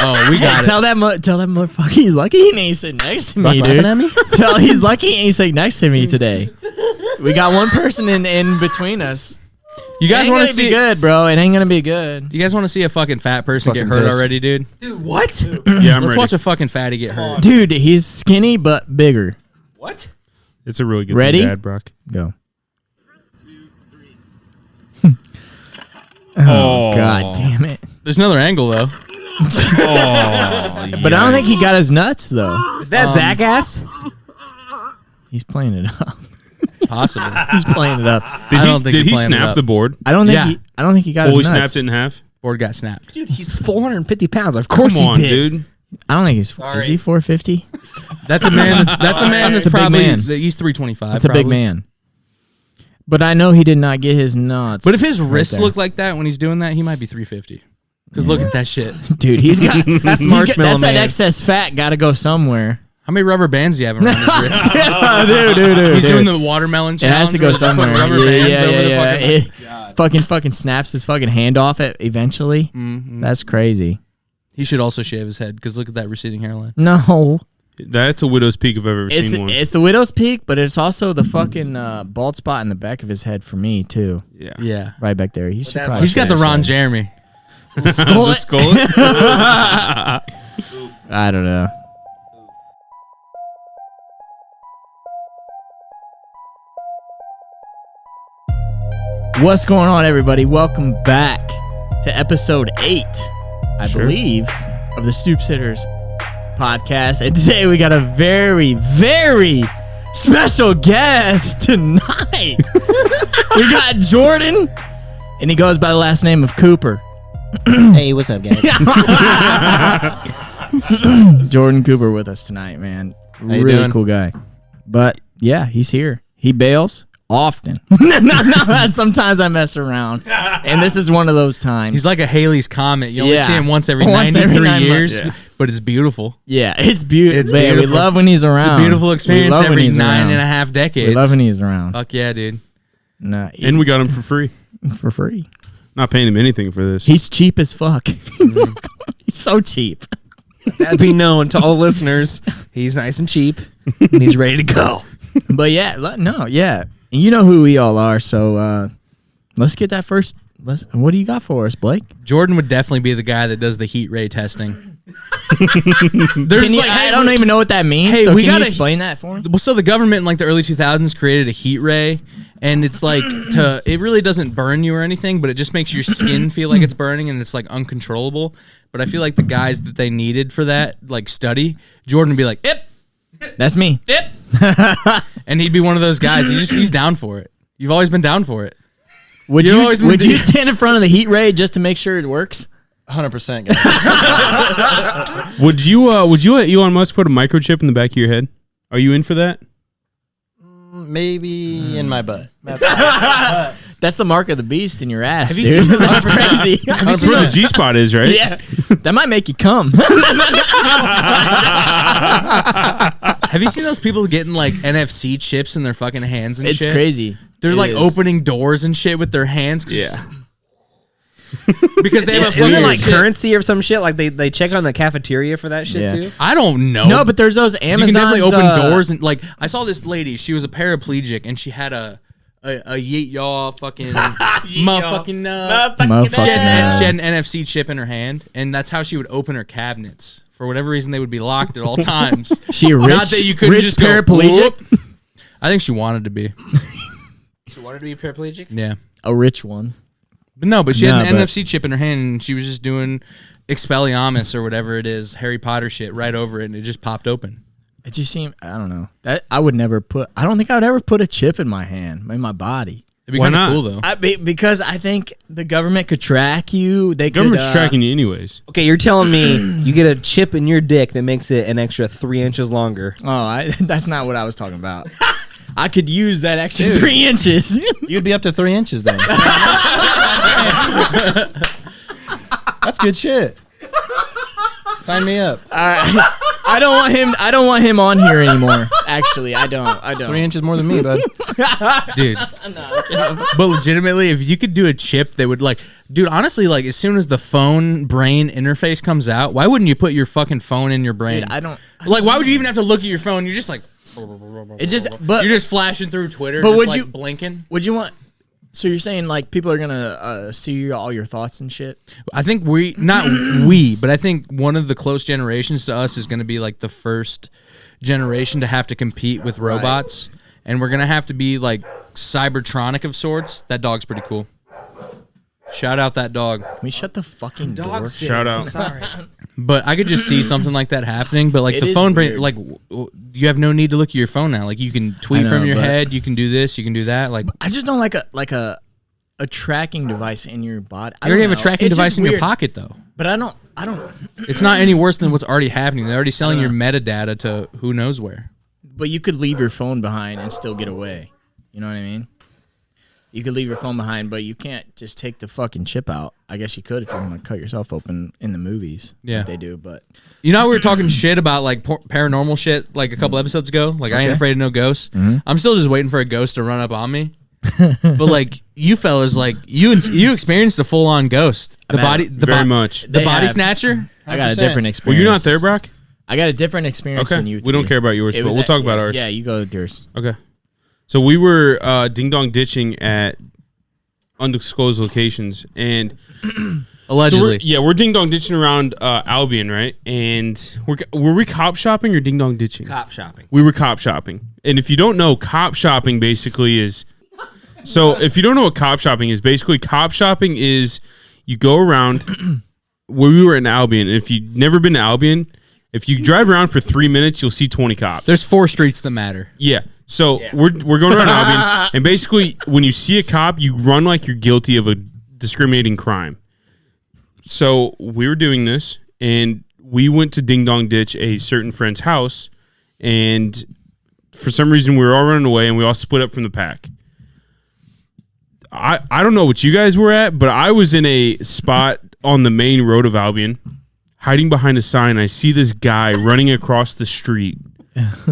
Oh, we got it. Tell that motherfucker he's lucky he ain't sitting next to me, dude. At me? Tell he's lucky he ain't sitting next to me today. We got one person in between us. You guys want to see? Be good, bro. It ain't gonna be good. You guys want to see a fucking fat person Fucking get hurt pissed. already, dude? Dude, what? Yeah, I'm Let's ready. watch a fucking fatty get hurt. Dude, he's skinny but bigger. What? It's a really good Ready? thing, Dad, Brock. Go. 3, 2, 3. Oh, God damn it. There's another angle though. But I don't think he got his nuts though. Is that Zach ass? He's playing it up. Possible. He's playing it up. Did he snap the board? I don't think Yeah. I don't think he got Fully his nuts. snapped it in half? Board got snapped. Dude, he's 450 pounds. Of course Come on, he did. dude. I don't think he's. Is he 450? That's a man. That's a man that's That's a big probably. man. He's 325. That's a big man. But I know he did not get his nuts. But if his wrists there. look like that when he's doing that, he might be 350. Because look at that shit. Dude, he's got That's Marshmallow That's that Man. excess fat. Got to go somewhere. How many rubber bands do you have around his wrists? dude. He's doing the watermelon It challenge. has to go where they put somewhere. Rubber bands over the fucking. It fucking snaps his fucking hand off it eventually. Mm-hmm. That's crazy. He should also shave his head because look at that receding hairline. No, That's a widow's peak if I've ever seen one. it's the widow's peak, but it's also the fucking bald spot in the back of his head for me too. Yeah. Yeah. Right back there. He should that probably He's got the shave Ron his head. Jeremy. The skull? I don't know. What's going on, everybody? Welcome back to episode 8, I believe, of the Stoop Sitters podcast. And today we got a very, very special guest tonight. We got Jordan, and he goes by the last name of Cooper. Hey, what's up, guys? Jordan Cooper with us tonight, man. you Really doing? cool guy. But yeah, he's here. He bails often. Sometimes I mess around, and this is one of those times. He's like a Haley's Comet. You only Yeah. see him once every Once every 93 9 years, months. Yeah. but it's beautiful. Yeah, it's beautiful. It's Man, beautiful. We love when he's around. It's a beautiful experience We love when every he's nine around. and a half decades. We love when he's around. Fuck yeah, dude. Nah, And we got him for free. for free. Not paying him anything for this. He's cheap as fuck. He's so cheap. That'd be known to all listeners. He's nice and cheap, and he's ready to go. But yeah, yeah. And you know who we all are, so let's get that first. What do you got for us, Blake? Jordan would definitely be the guy that does the heat ray testing. I don't even know what that means. Hey, so we can you gotta explain that for him? Well, so the government in like the early 2000s created a heat ray, and it's like it really doesn't burn you or anything, but it just makes your skin feel like it's burning, and it's like uncontrollable. But I feel like the guys that they needed for that like study, Jordan would be like, "Yep, That's me. yep," and he'd be one of those guys. He's down for it. You've always been down for it. Would You've you always would been- you stand in front of the heat ray just to make sure it works? 100%, guys. Would you let Elon Musk put a microchip in the back of your head? Are you in for that? Maybe in my butt. That's the mark of the beast in your ass. Have you dude. seen- That's crazy. That's where the G spot is, right? Yeah, that might make you come. Have you seen those people getting like NFC chips in their fucking hands and It's shit? crazy. They're It like is. opening doors and shit with their hands. Yeah. Because they have a Isn't fucking it like shit. currency or some shit? Like they check on the cafeteria for that shit Yeah. too? I don't know. No, but there's those you Amazon. can definitely open doors and like I saw this lady. She was a paraplegic and she had a yeet yaw fucking motherfucking. Motherfucking She had an NFC chip in her hand, and that's how she would open her cabinets. For whatever reason, they would be locked at all times. She a rich, Not that you couldn't rich just go, paraplegic. "Whoop." I think she wanted to be. She wanted to be paraplegic? Yeah. A rich one. But no, but she had an No, but- NFC chip in her hand, and she was just doing Expelliarmus or whatever it is, Harry Potter shit, right over it, and it just popped open. It just seemed. I don't know. That I would never put. I don't think I would ever put a chip in my hand, in my body. It'd be Why kind of not? cool, though. Because I think the government could track you. They Government's could, tracking you anyways. Okay, you're telling me you get a chip in your dick that makes it an extra 3 inches longer. Oh, that's not what I was talking about. I could use that extra 3 inches. You'd be up to 3 inches then. That's good shit. Sign me up. All I don't want him on here anymore. Actually, I don't. 3 inches more than me, bud. Dude. But legitimately, if you could do a chip that would dude, honestly, as soon as the phone brain interface comes out, why wouldn't you put your fucking phone in your brain? Dude, I don't why would you even have to look at your phone? You're just but you're just flashing through Twitter, but just would you blinking. Would you want? So you're saying people are gonna see all your thoughts and shit? I think but I think one of the close generations to us is going to be the first generation to have to compete with robots, and we're going to have to be Cybertronic of sorts. That dog's pretty cool. Shout out that dog. Can we shut the fucking door? Shout out. Sorry. But I could just see something like that happening. But the phone brain, you have no need to look at your phone now. You can tweet from your head. You can do this. You can do that. I just don't like a tracking device in your body. You already have a tracking device in your pocket, though. But I don't. It's not any worse than what's already happening. They're already selling your metadata to who knows where. But you could leave your phone behind and still get away. You know what I mean? You could leave your phone behind, but you can't just take the fucking chip out. I guess you could if you want to cut yourself open in the movies. Yeah, like they do. But we were talking shit about paranormal shit a couple episodes ago. I ain't afraid of no ghosts. Mm-hmm. I'm still just waiting for a ghost to run up on me. But you fellas, you experienced a full on ghost. Body snatcher. I got a different experience. Well, you're not there, Brock. I got a different experience than you. We don't care about yours, but we'll talk about ours. Yeah, you go with yours. Okay. So we were ding dong ditching at undisclosed locations, and allegedly, we're ding dong ditching around Albion, right? And were we cop shopping or ding dong ditching? Cop shopping. We were cop shopping, and if you don't know, cop shopping basically is. So if you don't know what cop shopping is, basically cop shopping is you go around. Where we were in Albion, and if you've never been to Albion, if you drive around for 3 minutes, you'll see 20 cops. There's 4 streets that matter. Yeah. So we're going around Albion, and basically when you see a cop, you run like you're guilty of a discriminating crime. So we were doing this, and we went to ding dong ditch a certain friend's house, and for some reason we were all running away, and we all split up from the pack. I don't know what you guys were at, but I was in a spot on the main road of Albion, hiding behind a sign. I see this guy running across the street.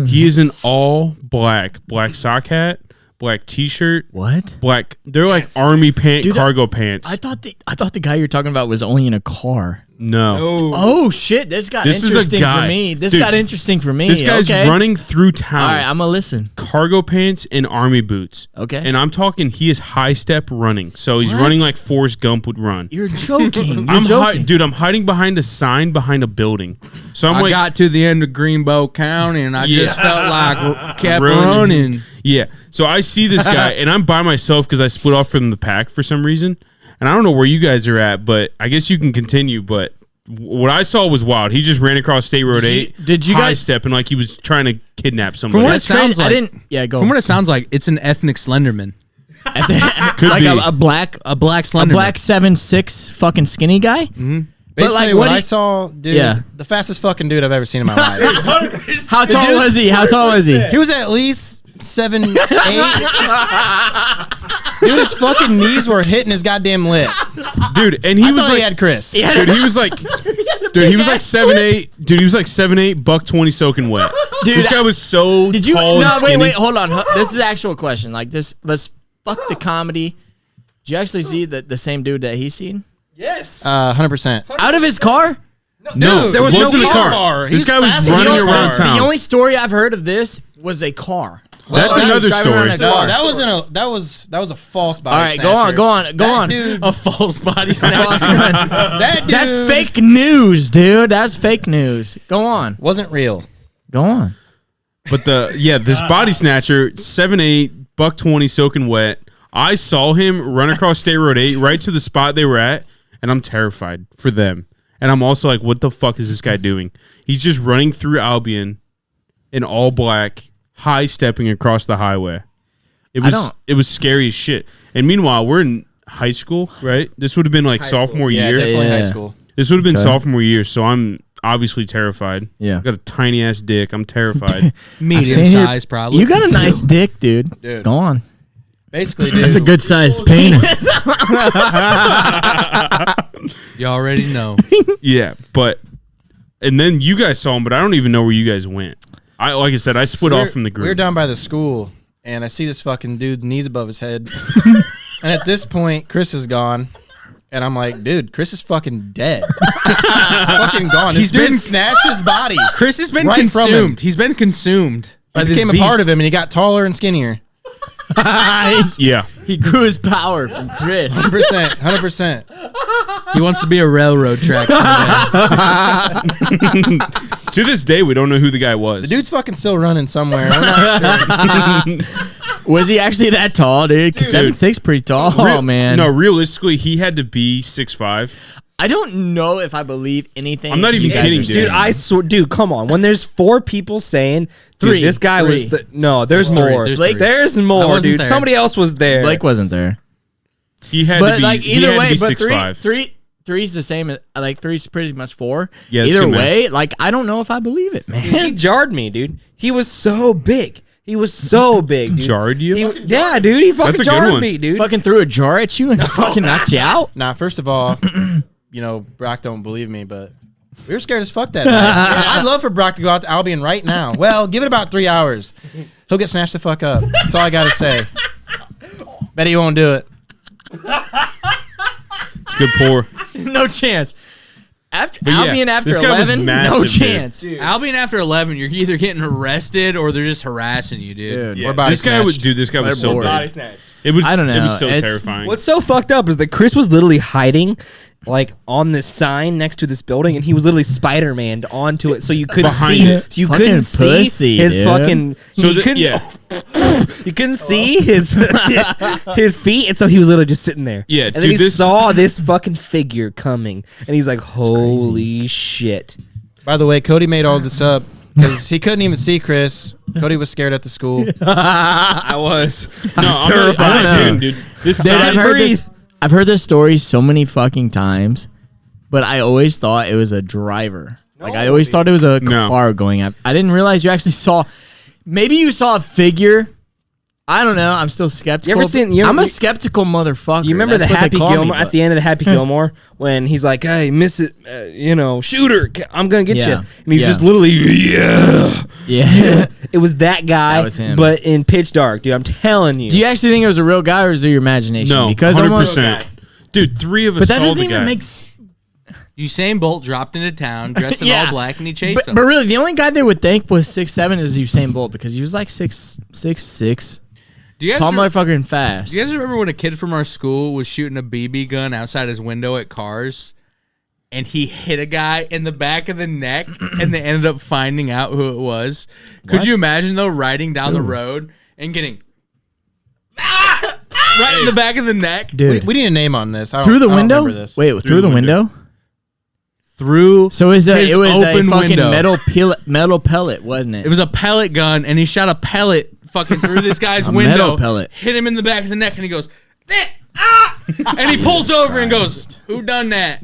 He is in all black sock hat, black t-shirt. What? Black. They're army cargo pants. I thought the guy you're talking about was only in a car. No. Oh shit! This got interesting for me. This got interesting for me. This guy's running through town. All right, I'm gonna listen. Cargo pants and army boots. Okay. And I'm talking. He is high step running, so he's running like Forrest Gump would run. You're joking. I'm hiding behind a sign behind a building. So I got to the end of Greenbow County, and I just felt like kept running. Yeah. So I see this guy, and I'm by myself because I split off from the pack for some reason. And I don't know where you guys are at, but I guess you can continue. But what I saw was wild. He just ran across State Road 8. Did you guys stepping like he was trying to kidnap somebody? From what it sounds like, go. From what it sounds like, it's an ethnic Slenderman. Could be a black Slenderman, a black 7'6" fucking skinny guy. Mm-hmm. Basically, what I saw, dude, the fastest fucking dude I've ever seen in my life. How tall was he? He was at least 7'8". Dude, his fucking knees were hitting his goddamn lip. Dude, and he had Chris. Dude, he was like 7'8". Dude, he was like 7'8", $120 soaking wet. Dude, this guy was so tall and skinny. Wait, hold on. This is an actual question. Like this, let's fuck the comedy. Did you actually see the same dude that he's seen? Yes. 100%. Out of his car? No, there was no car. This guy was running around town. The only story I've heard of this was a car. That's another story. No, that was a false body. All right, snatcher. go on. Dude, a false body snatcher. That dude That's fake news, dude. That's fake news. Go on. Wasn't real. Go on. But this body snatcher, 7'8", $120 soaking wet. I saw him run across State Road 8 right to the spot they were at, and I'm terrified for them. And I'm also like, what the fuck is this guy doing? He's just running through Albion in all black, high stepping across the highway. It was scary as shit. And meanwhile, we're in high school, right? This would have been like sophomore year. Yeah, definitely high school. This would have been sophomore year, so I'm obviously terrified. Yeah. I've got a tiny ass dick. I'm terrified. Medium size, probably. You got a nice dick, dude. Go on. Basically, dude. That's a good sized penis. You already know. Yeah, but And then you guys saw him, but I don't even know where you guys went. Like I said, I split off from the group. We were down by the school, and I see this fucking dude's knees above his head. And at this point, Chris is gone. And I'm like, dude, Chris is fucking dead. Fucking gone. He's been snatched his body. Chris has been right from him. consumed. He's been consumed. He became a part of him, and he got taller and skinnier. Yeah. He grew his power from Chris. 100%. 100%. He wants to be a railroad track someday. To this day, we don't know who the guy was. The dude's fucking still running somewhere. We're not sure. Was he actually that tall, dude? 'Cause 7'6" pretty tall. Oh, man. No, realistically, he had to be 6'5". I don't know if I believe anything. I'm not even you guys kidding, are dude. saying. Dude, I swear, dude, come on. When there's 4 people saying, dude, Three. this guy was Three. no, there's Three. more. There's Blake, three. there's I more, wasn't dude. there. Somebody else was there. Blake wasn't there. He had But to be. like he either had way, to be but 6'5". three's the same. Like three's pretty much 4. Yeah, that's Either good math. way, like I don't know if I believe it, man. He jarred me, dude. He was so big. He was so big, dude. Jarred you? Yeah, dude. He fucking That's a good jarred one. me, dude. Fucking threw a jar at you and fucking knocked you out. Nah, first of all, you know, Brock don't believe me, but we were scared as fuck that night. I'd love for Brock to go out to Albion right now. Well, give it about 3 hours. He'll get snatched the fuck up. That's all I got to say. Bet he won't do it. It's good pour. No chance. After But yeah, Albion after this guy was 11, no massive, dude. chance. Albion after 11, you're either getting arrested or they're just harassing you, dude. We're body This guy was, snatched. dude. This guy was We're so bored. big. It was. I don't It know. was so It's- terrifying. What's so fucked up is that Chris was literally hiding, like on this sign next to this building, and he was literally Spider-Man onto it, so you couldn't Behind see. it. So you Fucking couldn't see pussy, his dude. fucking. So you the- couldn't. yeah. You couldn't see his his feet, and so he was literally just sitting there. Yeah, and then dude, he this- saw this fucking figure coming, and he's like, "Holy shit!" By the way, Cody made all this up because he couldn't even see Chris. Cody was scared at the school. I was. No, I'm terrified. not I don't know. kidding, dude. This Dude, sign, I've heard this story so many fucking times, but I always thought it was a driver. Like I always thought it was a No. car going up. I didn't realize you actually saw. Maybe you saw a figure. I don't know. I'm still skeptical. I'm a skeptical motherfucker. You remember That's the what they Happy call me, Gilmore but- at the end of the Happy Gilmore when he's like, "Hey, miss it, shooter, I'm gonna get Yeah. you," and he's Yeah. just literally, yeah. Yeah. It was that guy, That was him. but in pitch dark, dude. I'm telling you. Do you actually think it was a real guy, or is it your imagination? no, because 100%. Dude, 3 of us But that saw doesn't the even guy. make. Usain Bolt dropped into town dressed in Yeah. all black and he chased him. But really, the only guy they would think was 6'7" is Usain Bolt because he was like 6'6", Do you guys tall re- motherfucker and fast. Do you guys remember when a kid from our school was shooting a BB gun outside his window at cars, and he hit a guy in the back of the neck, and they ended up finding out who it was? Could you imagine though riding down the road and getting right in the back of the neck Dude, We need a name on this. I don't- through the I don't window. remember this. Wait, through the window. through? So it was His a open fucking window. metal pellet, wasn't it? It was a pellet gun, and he shot a pellet fucking through this guy's A window. metal pellet. Hit him in the back of the neck, and he goes, ah! And he pulls over and goes, "Who done that?"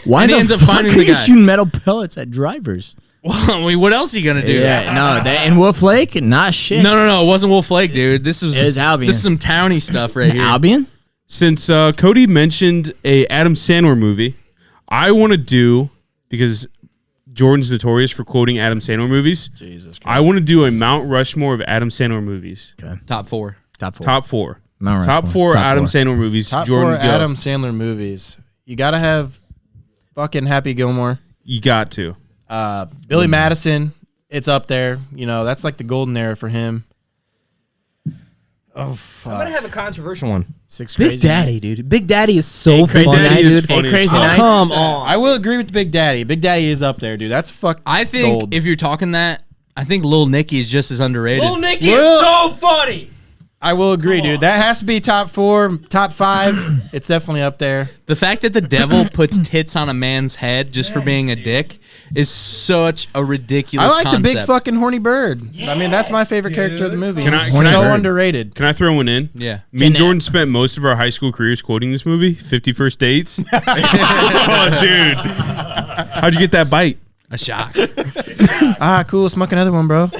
Why and he the ends up fuck finding are the you guy. shooting metal pellets at drivers? Well, I mean, what else are you gonna do? Yeah, no, that and Wolf Lake, not shit. No, it wasn't Wolf Lake, dude. This was It was Albion. This is some towny stuff right here. Albion. Since Cody mentioned a Adam Sandler movie, I want to do, because Jordan's notorious for quoting Adam Sandler movies. Jesus Christ. I want to do a Mount Rushmore of Adam Sandler movies. Top 4. Top 4. Top 4. Mount Top Rushmore. 4 Top Adam 4. Sandler movies. Top Jordan, 4 go. Adam Sandler movies. You gotta have fucking Happy Gilmore. You got to. Billy Madison. It's up there. You know, that's like the golden era for him. Oh, fuck. I'm gonna have a controversial one. Six Big Crazy Daddy, dude. Big Daddy is so Crazy funny, Daddy is dude. funny as Crazy fuck. Nights. Come on. I will agree with Big Daddy. Big Daddy is up there, dude. That's fuck. I think gold. if you're talking that, I think Lil Nicky is just as underrated. Little Nicky Well- is so funny. I will agree, dude. That has to be top 4, top 5. It's definitely up there. The fact that the devil puts tits on a man's head just for being a dick is such a ridiculous I like concept. the big fucking horny bird. I mean, that's my favorite character of the movie. Can I- He's can I- so underrated. Can I throw one in? Yeah. Me and Jordan spent most of our high school careers quoting this movie, 50 First Dates. Oh, dude. How'd you get that bite? A shock. Ah, cool. Smoke another one, bro.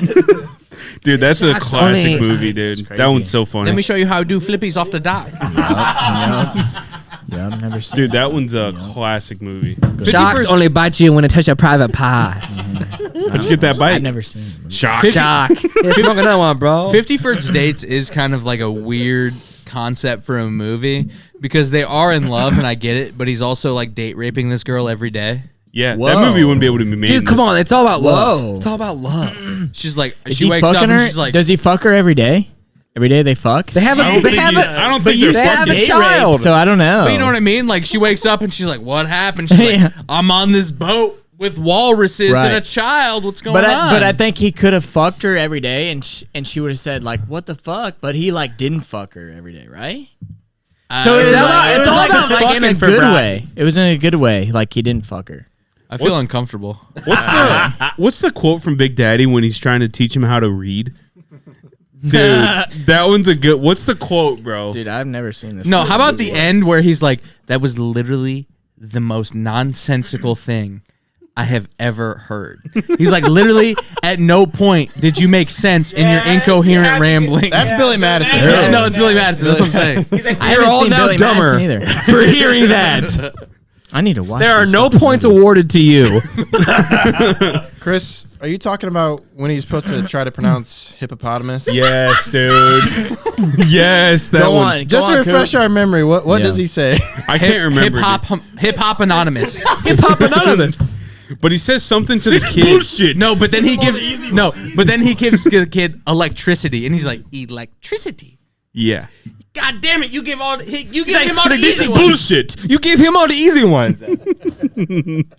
Dude, that's a Shots classic on it. movie, dude. crazy. That one's so funny. Let me show you how to do flippies off the dock. Yeah, I've never seen Dude, that one's a classic movie. Sharks only bite you when they touch your private parts. How'd you get that bite? I've never seen it. Shock. Shark. Yeah, smoke another one, bro. 50 First Dates is kind of like a weird concept for a movie because they are in love, and I get it, but he's also like date raping this girl every day. Yeah, Whoa. that movie wouldn't be able to be made. Dude, come on. It's all about love. Whoa. It's all about love. She's like, Is she he wakes up fucking and her? she's like, Does he fuck her every day? Every day they fuck? They have I don't a, they think have he- a, I don't think they're they have fucking. a child. So I don't know. but you know what I mean? Like she wakes up and she's like, what happened? She's Yeah. like, I'm on this boat with walruses Right. and a child. What's going But on? I think he could have fucked her every day, and she would have said like, "What the fuck?" But he like didn't fuck her every day, right? So it was it's all about the like in a fucking for good Brock. way. It was in a good way. Like he didn't fuck her. I feel What's- uncomfortable. What's the quote from Big Daddy when he's trying to teach him how to read? Dude, that one's a good. What's the quote, bro? Dude, I've never seen this. No, movie how about the before. end where he's like, that was literally the most nonsensical thing I have ever heard. He's like, literally, at no point did you make sense in your incoherent rambling. That's Billy Madison. Yeah, no, it's Billy Madison. That's what I'm saying. I haven't all seen now Billy dumber. Madison either. For hearing that. I need to watch. There are these no fucking points movies. awarded to you. Chris, are you talking about when he's supposed to try to pronounce hippopotamus? Yes, dude. Yes, that Go one. on. Just go to on, refresh Coop. our memory, what Yeah. does he say? I can't remember. Hip Hop Anonymous. Hip Hop Anonymous. But he says something to the kid. No, but then he gives the kid electricity, and he's like, electricity. Yeah. God damn it! You give him all the easy ones. bullshit. You give him all the easy ones. Yeah. dude,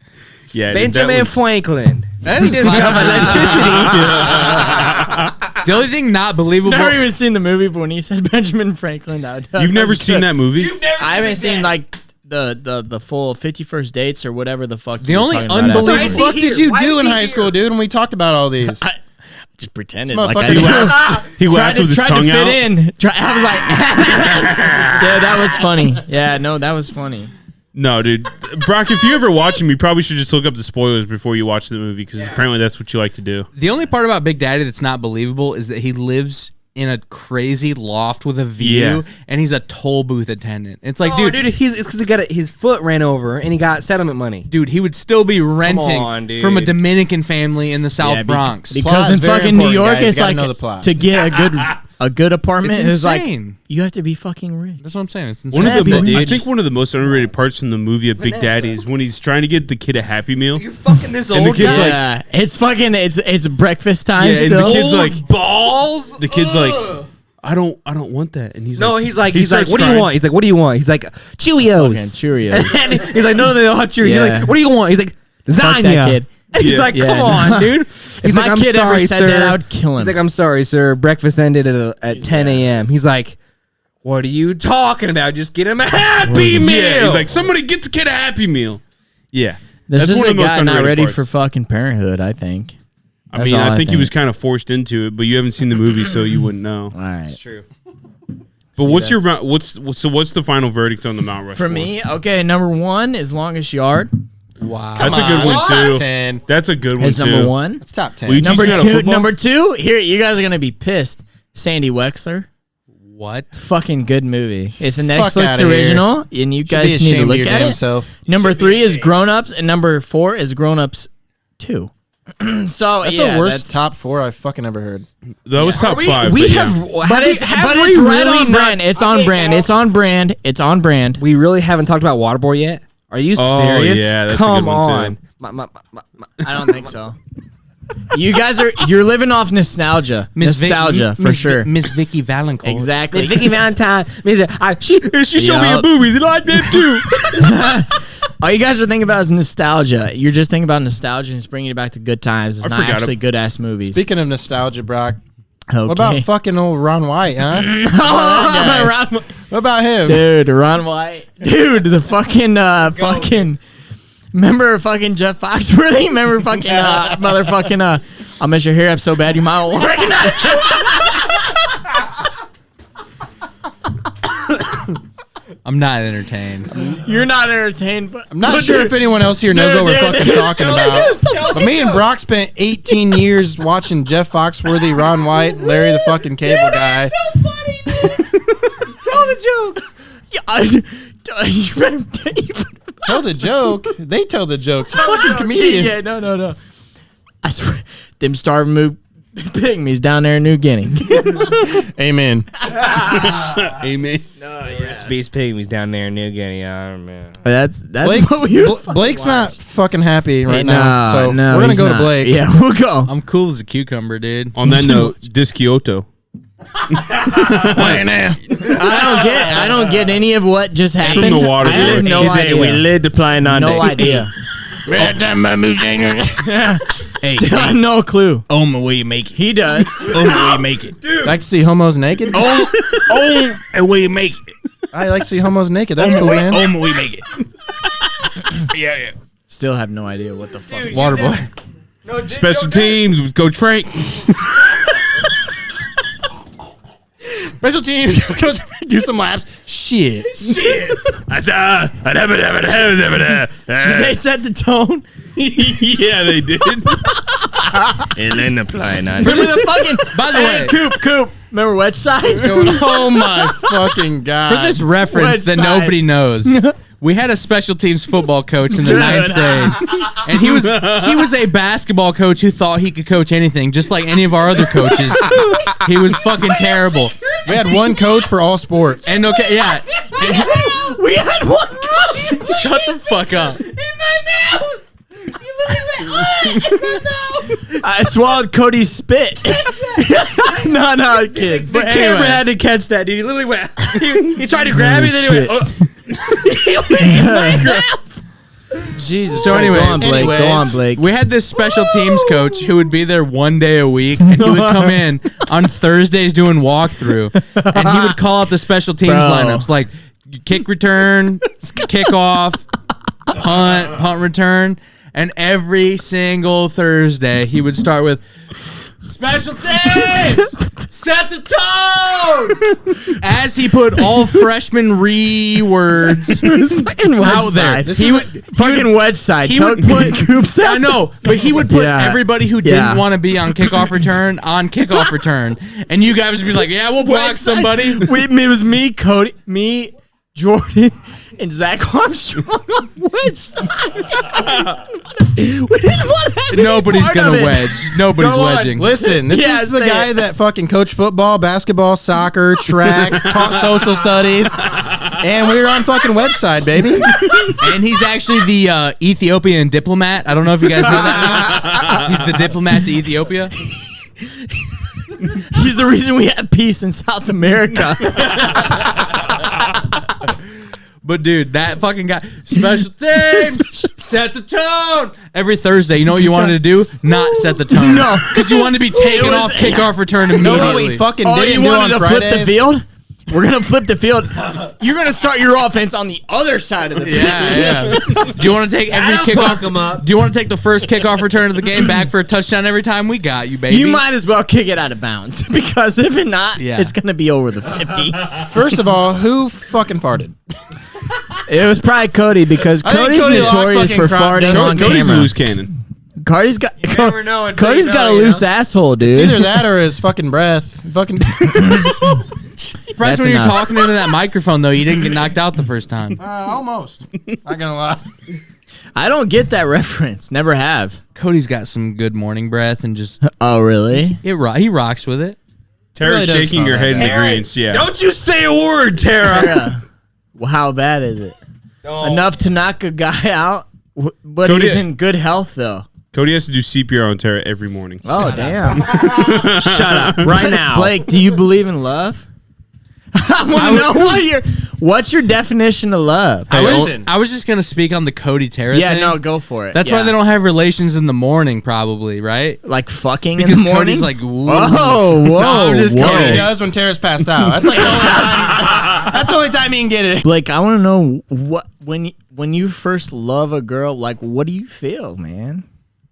that Benjamin was- Franklin. That is Just got electricity. The only thing not believable. Never even seen the movie, but when he said Benjamin Franklin, You've never seen that movie? I haven't seen like the full 51st Dates or whatever the fuck. The you were only talking about unbelievable- after. What the fuck did you do in high school, dude? When we talked about all these, Just pretended This like I motherfucker didn't. laughed. He laughed with his tried tongue to fit out. in. I was like, yeah, that was funny. Yeah, no, that was funny. No, dude. Brock, if you ever watch him, you probably should just look up the spoilers before you watch the movie because apparently that's what you like to do. The only part about Big Daddy that's not believable is that he lives in a crazy loft with a view, Yeah. and he's a toll booth attendant. It's like, Dude, dude, it's because he got his foot ran over and he got settlement money. dude, he would still be renting on, dude. from a Dominican family in the South Yeah, Bronx. Because Plot in is very fucking New important, York, guys. You it's gotta like know the plot. to get a good apartment It's is like insane. you have to be fucking rich. That's what I'm saying. It's One insane. of the Vanessa, I dude. think one of the most underrated parts from the movie of Big Daddy is when he's trying to get the kid a Happy Meal. You're fucking this And the old kid's guy. like- Yeah, it's fucking it's breakfast time Yeah, and still. the kid's like, balls. the kid's like, I don't want that. And he's No, like, he's like, he starts what do you crying. want? He's like, what do you want? He's like, Fucking Cheerios. Cheerios. And he's like, no, they're not Cheerios. Yeah. He's like, what do you want? He's like, Fuck lasagna. that kid. And he's Yeah. like, come Yeah, on, no. dude. If He's my like, I'm kid sorry, ever said sir. that, I would kill him. He's like, I'm sorry, sir. Breakfast ended at 10 a.m. He's like, what are you talking about? Just get him a Happy Meal. Yeah, he's like, somebody get the kid a Happy Meal. Yeah. this That's is one a of the most guy not underrated ready parts. for fucking parenthood. I think. I That's mean, all I think he was kind of forced into it, but you haven't seen the movie, so you wouldn't know. All right. true. But what's the final verdict on the Mount Rushmore? For me, okay, number one is Longest Yard. Wow. That's a good one too. 10. That's a good one Is too. number one. It's top 10. Will you Number teach me how to two. football? Number two. Here, you guys are gonna be pissed. Sandy Wexler. What? Fucking good movie. It's a Fuck Netflix outta here. original, and you Should guys be need to ashamed of look your at damn it. self. Number 3 is Grown Ups, and number 4 is Grown Ups 2. So That's yeah, the worst that's- top 4 I've fucking ever heard. That was top five. We but yeah. have, But it's right on brand. It's on brand. It's on brand. It's on brand. We really haven't talked about Waterboy yet. Are you Oh, serious? yeah, that's a Come good one, too. on. I don't think so. You guys you're living off nostalgia. Nostalgia for sure. Miss Vicky Valancourt. Exactly. Vicky Valentine. She showed me a Yup. booby. Did I like that too? All you guys are thinking about is nostalgia. You're just thinking about nostalgia and it's bringing you back to good times. It's I not forgot actually it. good ass movies. Speaking of nostalgia, Brock, Okay. what about fucking old Ron White, huh? Ron, What about him? dude, Ron White, dude, the fucking. Remember fucking Jeff Foxworthy? Remember fucking motherfucking I'll mess your hair up so bad you might won't recognize I'm not entertained. You're not entertained, but I'm not sure if anyone else here knows what we're fucking talking about. But me and Brock spent 18 years watching Jeff Foxworthy, Ron White, Larry the fucking Cable Guy. Tell the joke. You better Tell the joke. They tell the jokes. Fucking comedians. Yeah, no. I swear, them starving pygmies down there in New Guinea. Amen. Amen. Beast pygmies down there in New Guinea. Oh, man. That's Blake's, what we were Blake's not fucking happy right no, now. So no, we're gonna he's go not. to Blake. Yeah, we'll go. I'm cool as a cucumber, dude. On that note, Discioto. I don't get any of what just happened. From the water, I have dude. no idea. We lived to play on No idea. Still have no clue. Oh, my way you make it. He does. Oh, my way you make it. Like to see homos naked. And way you make it. I like to see homos naked. That's cool, man. Oh, my way you make it. Yeah. Still have no idea what the fuck. Waterboy. Special teams with Coach Frank. Special teams. Do some laps. Shit. I saw. Did they set the tone? Yeah, they did. And then the plane on. Remember the fucking. By the way, Coop. Remember which side? Oh my fucking god. for this reference that West side. nobody knows, we had a special teams football coach in the 9th grade, and he was a basketball coach who thought he could coach anything, just like any of our other coaches. He was fucking terrible. We had one coach for all sports. And okay, yeah. We had one coach. Shut the fuck up. I swallowed Cody's spit. no, kid. The anyway. camera had to catch that, dude. He literally went. He tried to grab me, then he went. Jesus. So anyway, go on, Blake. anyways, Go on, Blake. We had this special teams coach who would be there one day a week, and he would come in on Thursdays doing walkthrough, and he would call out the special teams Bro. lineups like kick return, kickoff, punt return, and every single Thursday he would start with special teams, set the tone, as he put all freshman words fucking out there. He would fucking wedge side. he would put Coops out. I know, but he would put Yeah. everybody who didn't want to be on kickoff return on kickoff return, and you guys would be like, "Yeah, we'll block somebody." It was me, Cody, me, Jordan, and Zach Armstrong on wedge side. We didn't want to have any Nobody's part gonna of it. wedge. Nobody's Go on. wedging. Listen, this Yeah, is the say guy it. that fucking coached football, basketball, soccer, track, taught social studies, and we were on fucking website, baby. And he's actually the Ethiopian diplomat. I don't know if you guys know that. He's the diplomat to Ethiopia. He's the reason we have peace in South America. But dude, that fucking guy, special teams, set the tone. Every Thursday, you know what you wanted to do? Not set the tone. No. Because you wanted to be taken off kickoff return No, immediately. we fucking Oh, didn't you do on wanted to flip the Fridays. field? We're going to flip the field. You're going to start your offense on the other side of the field. Yeah. Do you want to take every kickoff? Do you want to take the first kickoff return of the game back for a touchdown every time? We got you, baby. You might as well kick it out of bounds because if it not, Yeah. it's going to be over the 50. First of all, who fucking farted? It was probably Cody because I think Cody's Cody Locke notorious for fucking farting does- on Cody's a camera. loose cannon. Cody's got never know until Cody's you got a know, you loose know? asshole, dude. It's either that or his fucking breath. Fucking. Surprised That's when you're enough. talking into that microphone, though. You didn't get knocked out the first time. Almost. Not gonna lie. I don't get that reference. Never have. Cody's got some good morning breath and just Oh, really? he rocks with it. Tara's really does shaking smell her that head in bad. agreement. Yeah. Don't you say a word, Tara. Well, how bad is it? Enough to knock a guy out, but Cody- he's in good health, though. Cody has to do CPR on Tara every morning. Oh, damn. Shut up right now. Blake, do you believe in love? I want to know what's your definition of love? I was just gonna speak on the Cody Tara Yeah, thing. no, go for it. That's why they don't have relations in the morning, probably, right? like fucking Because in the morning. Cody's like, whoa, whoa, No, I'm just whoa. kidding. He does when Tara's passed out. That's like the only time. That's the only time he can get it. Blake, I want to know what when you first love a girl, like what do you feel, man?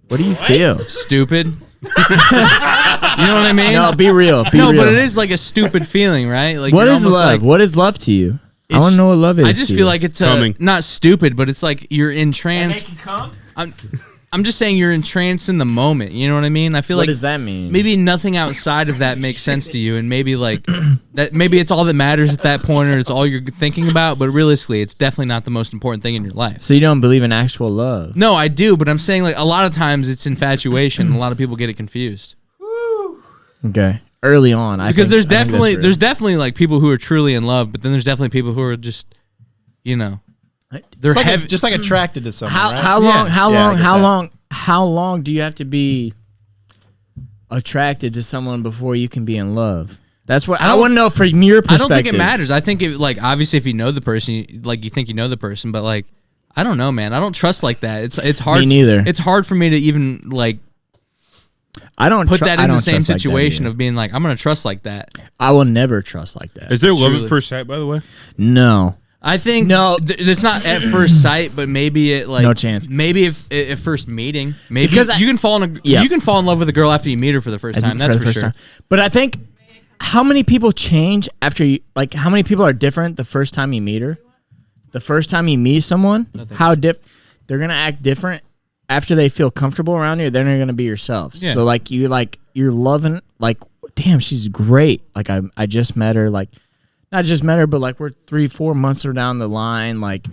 What do you feel? stupid. You know what I mean? No, be real. Be No, real. but it is like a stupid feeling, right? Like What you're is almost love? like- What is love to you? I It's- want to know what love is. I just to feel you. like it's Coming. not stupid, but it's like you're entranced. I'm I'm just saying you're entranced in the moment. You know what I mean? I feel What like does that mean? maybe nothing outside of that makes sense to you, and maybe like that. Maybe it's all that matters at that point, or it's all you're thinking about. But realistically, it's definitely not the most important thing in your life. So you don't believe in actual love? No, I do, but I'm saying like a lot of times it's infatuation. A lot of people get it confused Okay. Early on, because I think that's real. there's definitely like people who are truly in love, but then there's definitely people who are just, they're It's like heavy. just like attracted to someone. right? How long? Yeah. How Yeah, I long? get How that. long? How long do you have to be attracted to someone before you can be in love? That's what I want to know from your I perspective. don't think it matters. I think it like obviously if you know the person, you think you know the person, but like I don't know, man. I don't trust like that. It's hard. Me neither. It's hard for me to even like I don't put that I in the don't same trust like that situation either. of being like I'm gonna trust like that. I will never trust like that. Is there love Truly. at first sight, by the way? No. I think No. it's not at first sight, but maybe it like No chance. Maybe if at first meeting, maybe Because you can fall in Yeah. you can fall in love with a girl after you meet her for the first time. That's for sure. But I think how many people change after you? Like how many people are different the first time you meet her? The first time you meet someone, they're gonna act different after they feel comfortable around you. They're not gonna be yourselves. Yeah. So you're loving like, damn, she's great. Like I just met her. Like not just met her, but like we're 3-4 months down the line. Like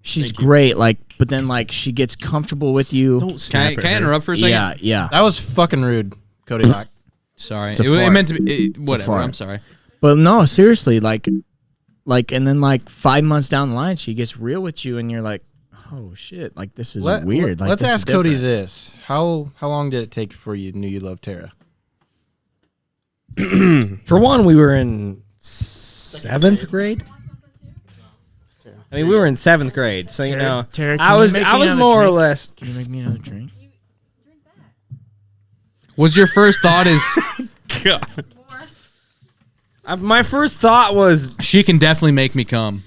she's great. Like but then like she gets comfortable with you. Can I interrupt for a second? Yeah. That was fucking rude, Cody Rock. Sorry, It's a it fart. meant to be whatever. fart. I'm sorry. But no, seriously, like, and then like 5 months down the line, she gets real with you, and you're like, oh shit, like this is weird. Like, Let's this is ask Cody different. this: How long did it take before you knew you loved Tara? For one, we were in 7th grade. I mean, we were in 7th grade, so Tara, can I you was make I me was another more or drink? less. Can you make me another drink? Was your first thought is My first thought was she can definitely make me come?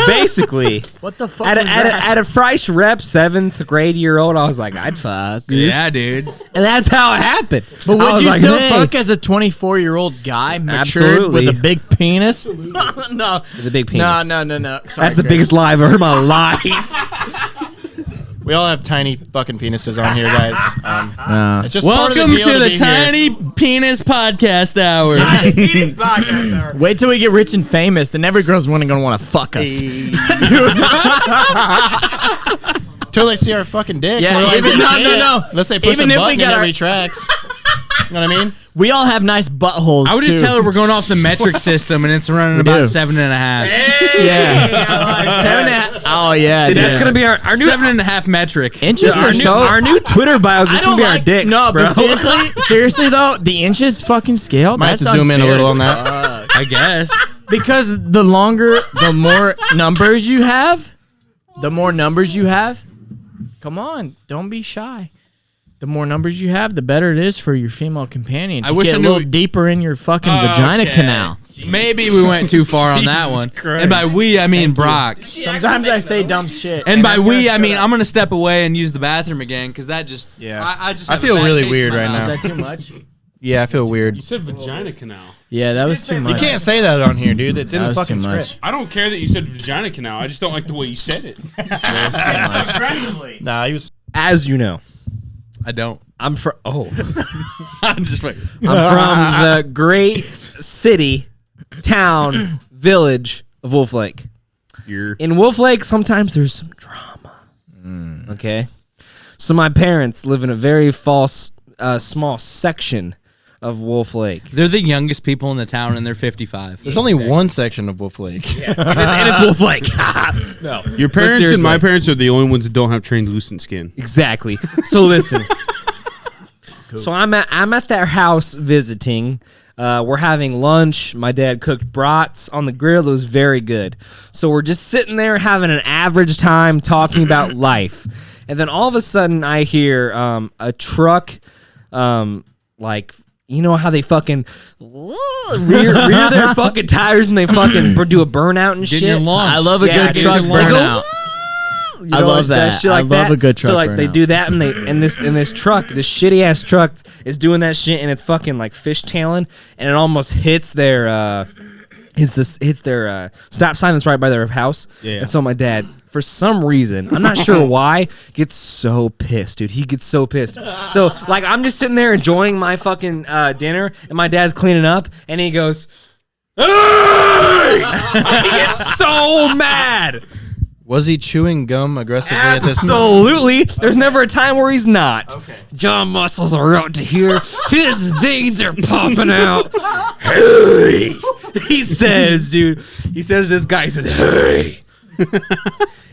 basically What the fuck? at a fresh rep 7th grade year old. I was like, I'd fuck, Yeah, dude. and that's how it happened. But I would was you like, still hey. fuck as a 24-year-old guy, matured Absolutely. with a big penis? No, The big penis. No. Sorry, That's the Chris. biggest lie I've ever heard in my life. We all have tiny fucking penises on here, guys. No. It's just part of Welcome the deal to the be here. Tiny Penis Podcast Hour. Wait till we get rich and famous, then every girl's gonna want to fuck us. Till they see our fucking dicks. Yeah, Otherwise even- they no, can't. no. Unless they push Even a if we button got and it our- retracts. You know what I mean? We all have nice buttholes. I would just too. tell her we're going off the metric system and it's running about do. 7.5. Yeah. 7.5. Oh yeah. Dude, dude. that's gonna be our new 7.5 metric. Inches our are new, so. our new Twitter bio is I just don't gonna be our like dicks, no, bro. but seriously though, the inches fucking scale. Might have That's to zoom in a unfair little as on that. I guess. because the more numbers you have, the more numbers you have. Come on, don't be shy. The more numbers you have, the better it is for your female companion to I wish get I a knew- little deeper in your fucking vagina Okay. canal. Maybe we went too far on that one. And by we, I mean Brock. Sometimes I say dumb shit. And by we, I mean I'm going to step away and use the bathroom again because that just, Yeah. I just I have a feel bad really taste in weird my right mouth. now. Is that too much? Yeah, I feel weird. You said vagina canal. Yeah, that was too You much. can't say that on here, dude. It's in That the was fucking too much. script. I don't care that you said vagina canal. I just don't like the way you said it. Nah, he was. As you know, I don't. I'm from I'm just like, I'm from the great city, town, village of Wolf Lake. In Wolf Lake, sometimes there's some drama. Okay, so my parents live in a very small section of Wolf Lake, they're the youngest people in the town and they're 55. There's only one section of Wolf Lake. and it's Wolf Lake. No, Your parents and seriously. my parents are the only ones that don't have translucent skin. exactly. So listen. So I'm at their house visiting. We're having lunch. My dad cooked brats on the grill. It was very good. So we're just sitting there having an average time talking about life. And then all of a sudden I hear a truck, like, you know how they fucking rear their fucking tires and they fucking do a burnout and Getting shit. your launch. I love a Yeah, good dude. truck They go, burnout. You I know, love it's that. shit I like love that. a good truck So like they burnout. do that and this truck, this shitty ass truck is doing that shit and it's fucking like fishtailing and it almost hits their stop sign that's right by their house. Yeah. And so my dad for some reason, I'm not sure why, gets so pissed, dude. He gets so pissed. So, like, I'm just sitting there enjoying my fucking dinner, and my dad's cleaning up, and he goes, "Hey!" He gets so mad. Was he chewing gum aggressively at this point? Absolutely. There's never a time where he's not. Okay. Jaw muscles are out to here. His veins are popping out. Hey! He says, dude. He says this guy says, "Hey!"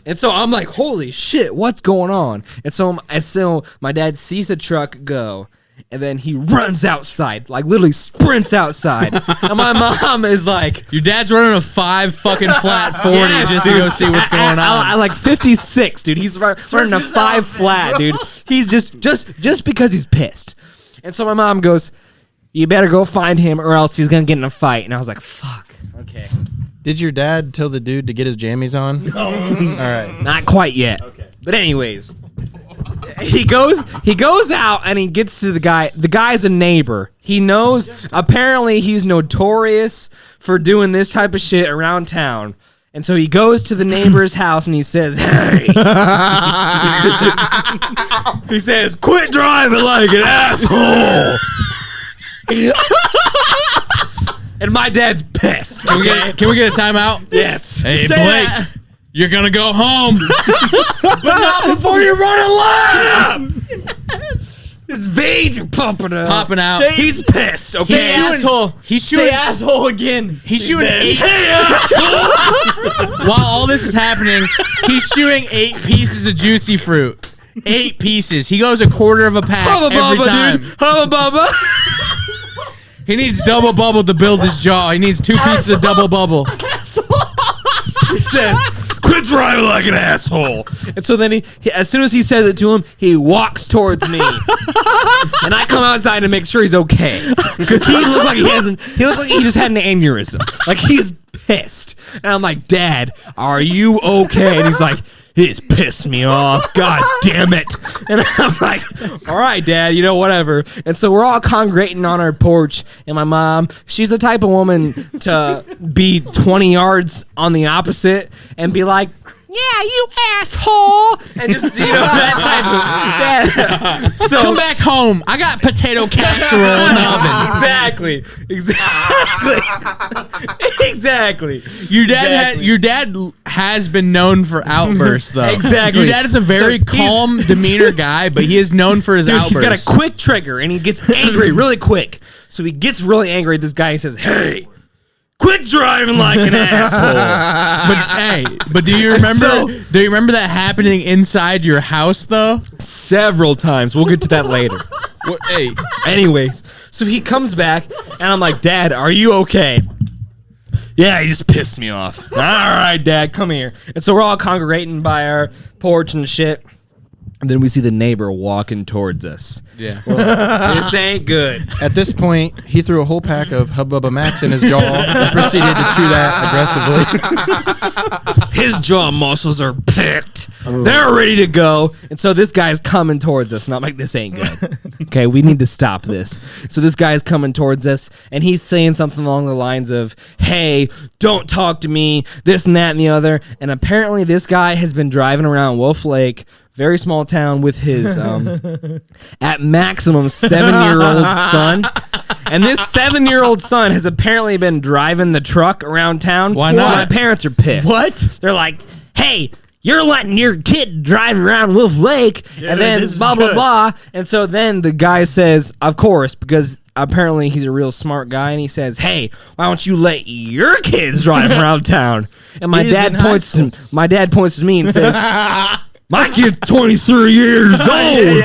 And so I'm like, holy shit, what's going on? And so my dad sees the truck go. And then he runs outside, like literally sprints outside. And my mom is like, your dad's running a 5 fucking flat 40 just to go see what's going on. I like 56, dude. He's running a 5 flat, dude. He's just because he's pissed. And so my mom goes, "You better go find him or else he's going to get in a fight." And I was like, fuck. Okay. Did your dad tell the dude to get his jammies on? No. All right. Not quite yet. Okay. But anyways. He goes out and he gets to the guy. The guy's a neighbor. He knows, apparently he's notorious for doing this type of shit around town. And so he goes to the neighbor's house and he says, "Hey." He says, "Quit driving like an asshole." And my dad's pissed. Can we get a timeout? Yes. Hey, Blake. You're gonna go home, but not before you run a lap. His veins are popping out. He's pissed. Okay, Say asshole. He's shooting asshole again. He's shooting 8. While all this is happening, he's shooting 8 pieces of juicy fruit. 8 pieces. He goes a quarter of a pack every time. Dude. Hubba bubba. He needs double bubble to build his jaw. He needs 2 pieces of double bubble. He says, "Quit driving like an asshole." And so then he as soon as he says it to him, he walks towards me. And I come outside to make sure he's okay. Because he looks like he just had an aneurysm. Like he's pissed. And I'm like, "Dad, are you okay?" And he's like, "He's pissed me off. God damn it." And I'm like, "All right, Dad, whatever." And so we're all congregating on our porch. And my mom, she's the type of woman to be 20 yards on the opposite and be like, "Yeah, you asshole." And just, that type of. So, come back home. I got potato casserole in the oven. Exactly. Your dad has been known for outbursts, though. Exactly. Your dad is a very calm demeanor guy, but he is known for his outbursts. He's got a quick trigger, and he gets angry really quick. So he gets really angry at this guy and says, "Hey, quit driving like an asshole." But do you remember that happening inside your house though? Several times. We'll get to that later. Anyways, so he comes back and I'm like, "Dad, are you okay?" "Yeah, he just pissed me off." "All right, Dad, come here." And so we're all congregating by our porch and shit. And then we see the neighbor walking towards us. Yeah. Well, this ain't good. At this point, he threw a whole pack of Hubba Bubba Max in his jaw and proceeded to chew that aggressively. His jaw muscles are picked. They're ready to go. And so this guy's coming towards us. And I'm like, "This ain't good. Okay, we need to stop this." So this guy's coming towards us, and he's saying something along the lines of, "Hey, don't talk to me," this and that and the other. And apparently this guy has been driving around Wolf Lake, very small town, with his at maximum 7-year-old son. And this 7-year-old son has apparently been driving the truck around town. Why not? So my parents are pissed. What? They're like, "Hey, you're letting your kid drive around Wolf Lake," and then blah, blah, blah. And so then the guy says, of course, because apparently he's a real smart guy, and he says, "Hey, why don't you let your kids drive around town?" And my dad points to me and says, "My kid's 23 years old."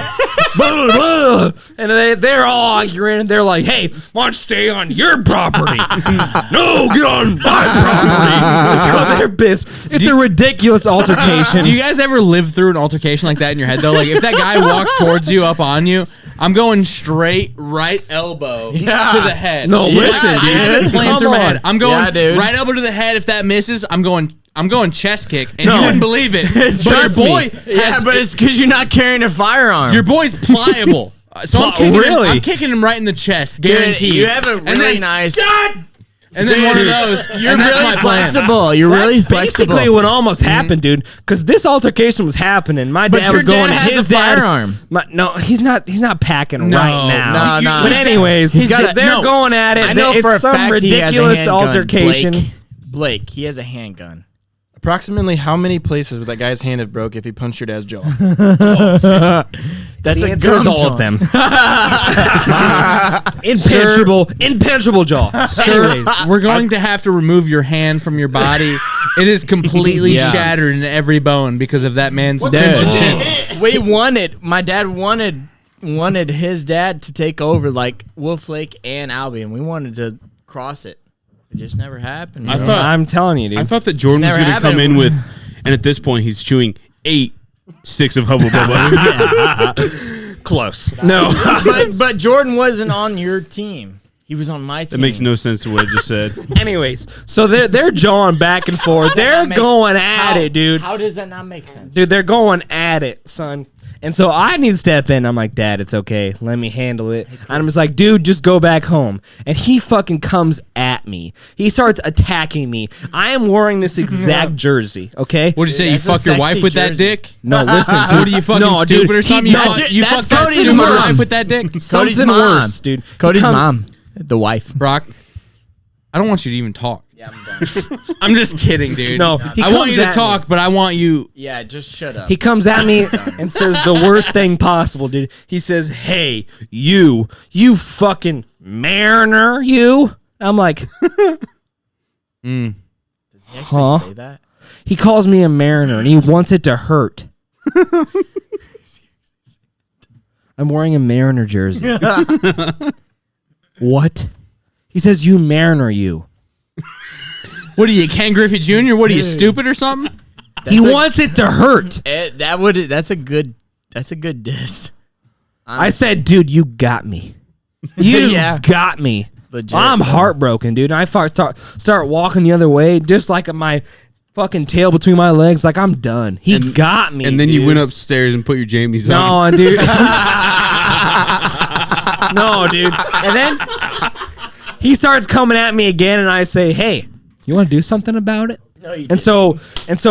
Blah, blah, blah. And they're all arguing. They're like, "Hey, why don't you stay on your property?" "No, get on my property." So they're pissed. It's a ridiculous altercation. Do you guys ever live through an altercation like that in your head though? Like if that guy walks towards you up on you, I'm going straight right elbow to the head. No, listen, I have it planned through my head. I'm going right elbow to the head. If that misses, I'm going chest kick, and you wouldn't believe it. But your boy but it's because you're not carrying a firearm. Your boy's pliable. So I'm kicking him right in the chest, guaranteed. You have a really nice. And then one of those. You're and that's really my plan. flexible. You're really That's flexible. basically what almost happened, dude. Because this altercation was happening. My But dad your was going. dad has his a dad, firearm. No, he's not. He's not packing No, right now. no. But anyways, He's got a- they're no. going at it. I know it's for a some fact he has a ridiculous handgun. altercation. Blake, he has a handgun. Approximately how many places would that guy's hand have broke if he punched your dad's jaw? That's The a answer is gum all of joint. them. Impenetrable jaw. Sir, we're going to have to remove your hand from your body. It is completely Yeah. shattered in every bone because of that man's Dude. pinch chin. We wanted. My dad wanted his dad to take over like Wolf Lake and Albion. We wanted to cross it. It just never happened. I bro. thought- I'm telling you, dude. I thought that Jordan was never going to come happened. in with, and at this point he's chewing 8 sticks of Hubba Bubba. close. No. but Jordan wasn't on your team. He was on my team. That makes no sense to what I just said. Anyways, so they're jawing back and forth. They're going at it, dude. How does that not make sense? Dude, they're going at it, son. And so I need to step in. I'm like, Dad, it's okay. Let me handle it. And I'm just like, dude, just go back home. And he fucking comes at me. He starts attacking me. I am wearing this exact jersey, okay? What did you say? You That's a fucked your sexy wife with that jersey. dick? No, listen, dude. What are you fucking No, stupid dude, or something? he- You, that's- fuck, you that's fucked that Cody's stupid mom. wife with that dick? Cody's Something mom. worse, dude. Cody's Come- mom, the wife. Brock, I don't want you to even talk. Yeah, I'm done. I'm just kidding, dude. No, he I want comes you to at talk, but I want you. Yeah, just shut up. He comes at me and says the worst thing possible, dude. He says, "Hey, you fucking mariner, you." I'm like, Does he actually Huh? say that? he calls me a mariner and he wants it to hurt. I'm wearing a Mariner jersey. What? He says, "You Mariner, you." What are you, Ken Griffey Jr.? What are you, stupid or something? He wants it to hurt. That's a good diss. I said, "Dude, you got me. You Yeah. got me." Legit, I'm bro. heartbroken, dude. I start walking the other way, just like my fucking tail between my legs, like I'm done. He got me. And then dude. you went upstairs and put your jammies on. No, dude. No, dude. And then he starts coming at me again, and I say, "Hey, you want to do something about it?" No, you And so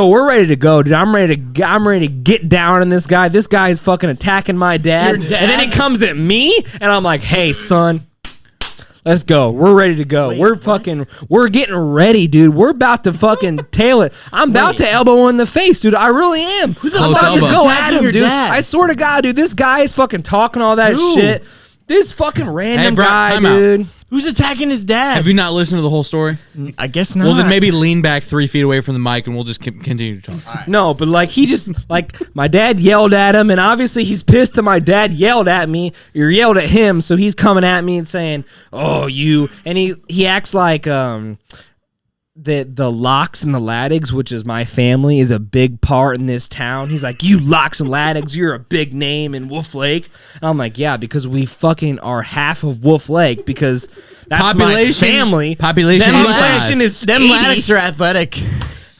we're ready to go, dude. I'm ready to get down on this guy. This guy is fucking attacking my dad. Your dad? And then he comes at me, and I'm like, "Hey, son, let's go. We're ready to go. We're getting ready, dude. We're about to fucking tail it. I'm about to elbow him in the face, dude. I really am. I'm about to elbow. go Dad at and him, your dude. dad. I swear to God, dude, this guy is fucking talking all that shit. This fucking random Brock, guy, time out. dude. Who's attacking his dad? Have you not listened to the whole story? I guess not. Well, then maybe lean back 3 feet away from the mic and we'll just continue to talk. No, but like he just like my dad yelled at him, and obviously he's pissed that my dad yelled at me or yelled at him, so he's coming at me and saying, "Oh, you," and he acts like the Locks and the Laddigs, which is my family, is a big part in this town. He's like, "You Locks and Laddigs, you're a big name in Wolf Lake." And I'm like, "Yeah, because we fucking are half of Wolf Lake, because that's Population- my family. population That 85. population is them 80. Laddicks are athletic.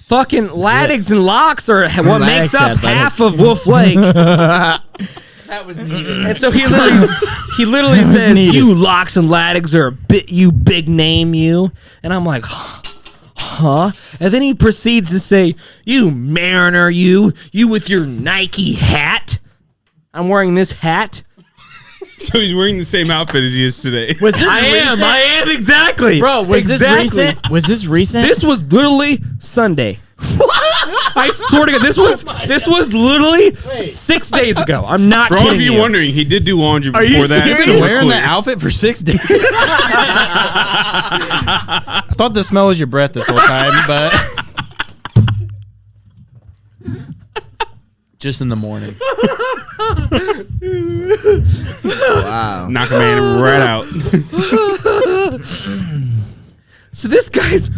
Fucking Laddigs and Locks are what makes Laddigs are up athletic. half of Wolf Lake." That was needed. And so he literally says, needed. "You Locks and Laddigs are you big name, you." And I'm like, "Huh?" And then he proceeds to say, "You Mariner, you with your Nike hat." I'm wearing this hat. So he's wearing the same outfit as he is today. Was this I recent? am exactly. Bro, was Exactly. this recent? Was this recent? This was literally Sunday. I swear to God, this was literally 6 days ago. I'm not For all kidding of you you. wondering, he did do laundry Are you before that. serious? so it's Wearing clear. that outfit for 6 days. I thought the smell was your breath this whole time, but Just in the morning. wow. Knock a man right out. So this guy's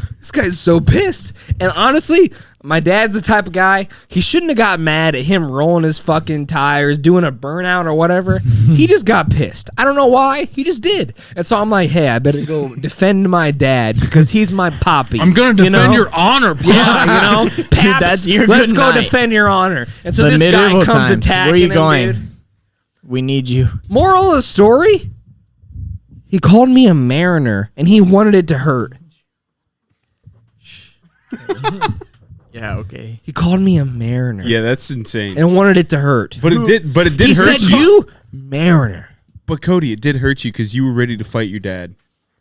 so pissed. And honestly, my dad's the type of guy, he shouldn't have got mad at him rolling his fucking tires, doing a burnout or whatever. He just got pissed. I don't know why. He just did. And so I'm like, "Hey, I better go defend my dad because he's my poppy." I'm going to You defend know? your honor, Pop. Yeah, Paps, that's your let's good go night. defend your honor. And so The this guy medieval comes times. attacking Where are you him, going? dude. We need you. Moral of the story, he called me a mariner and he wanted it to hurt. Yeah, okay. He called me a mariner. Yeah, that's insane. And wanted it to hurt. But it did. But it did He hurt said you mariner. But Cody, it did hurt you because you were ready to fight your dad.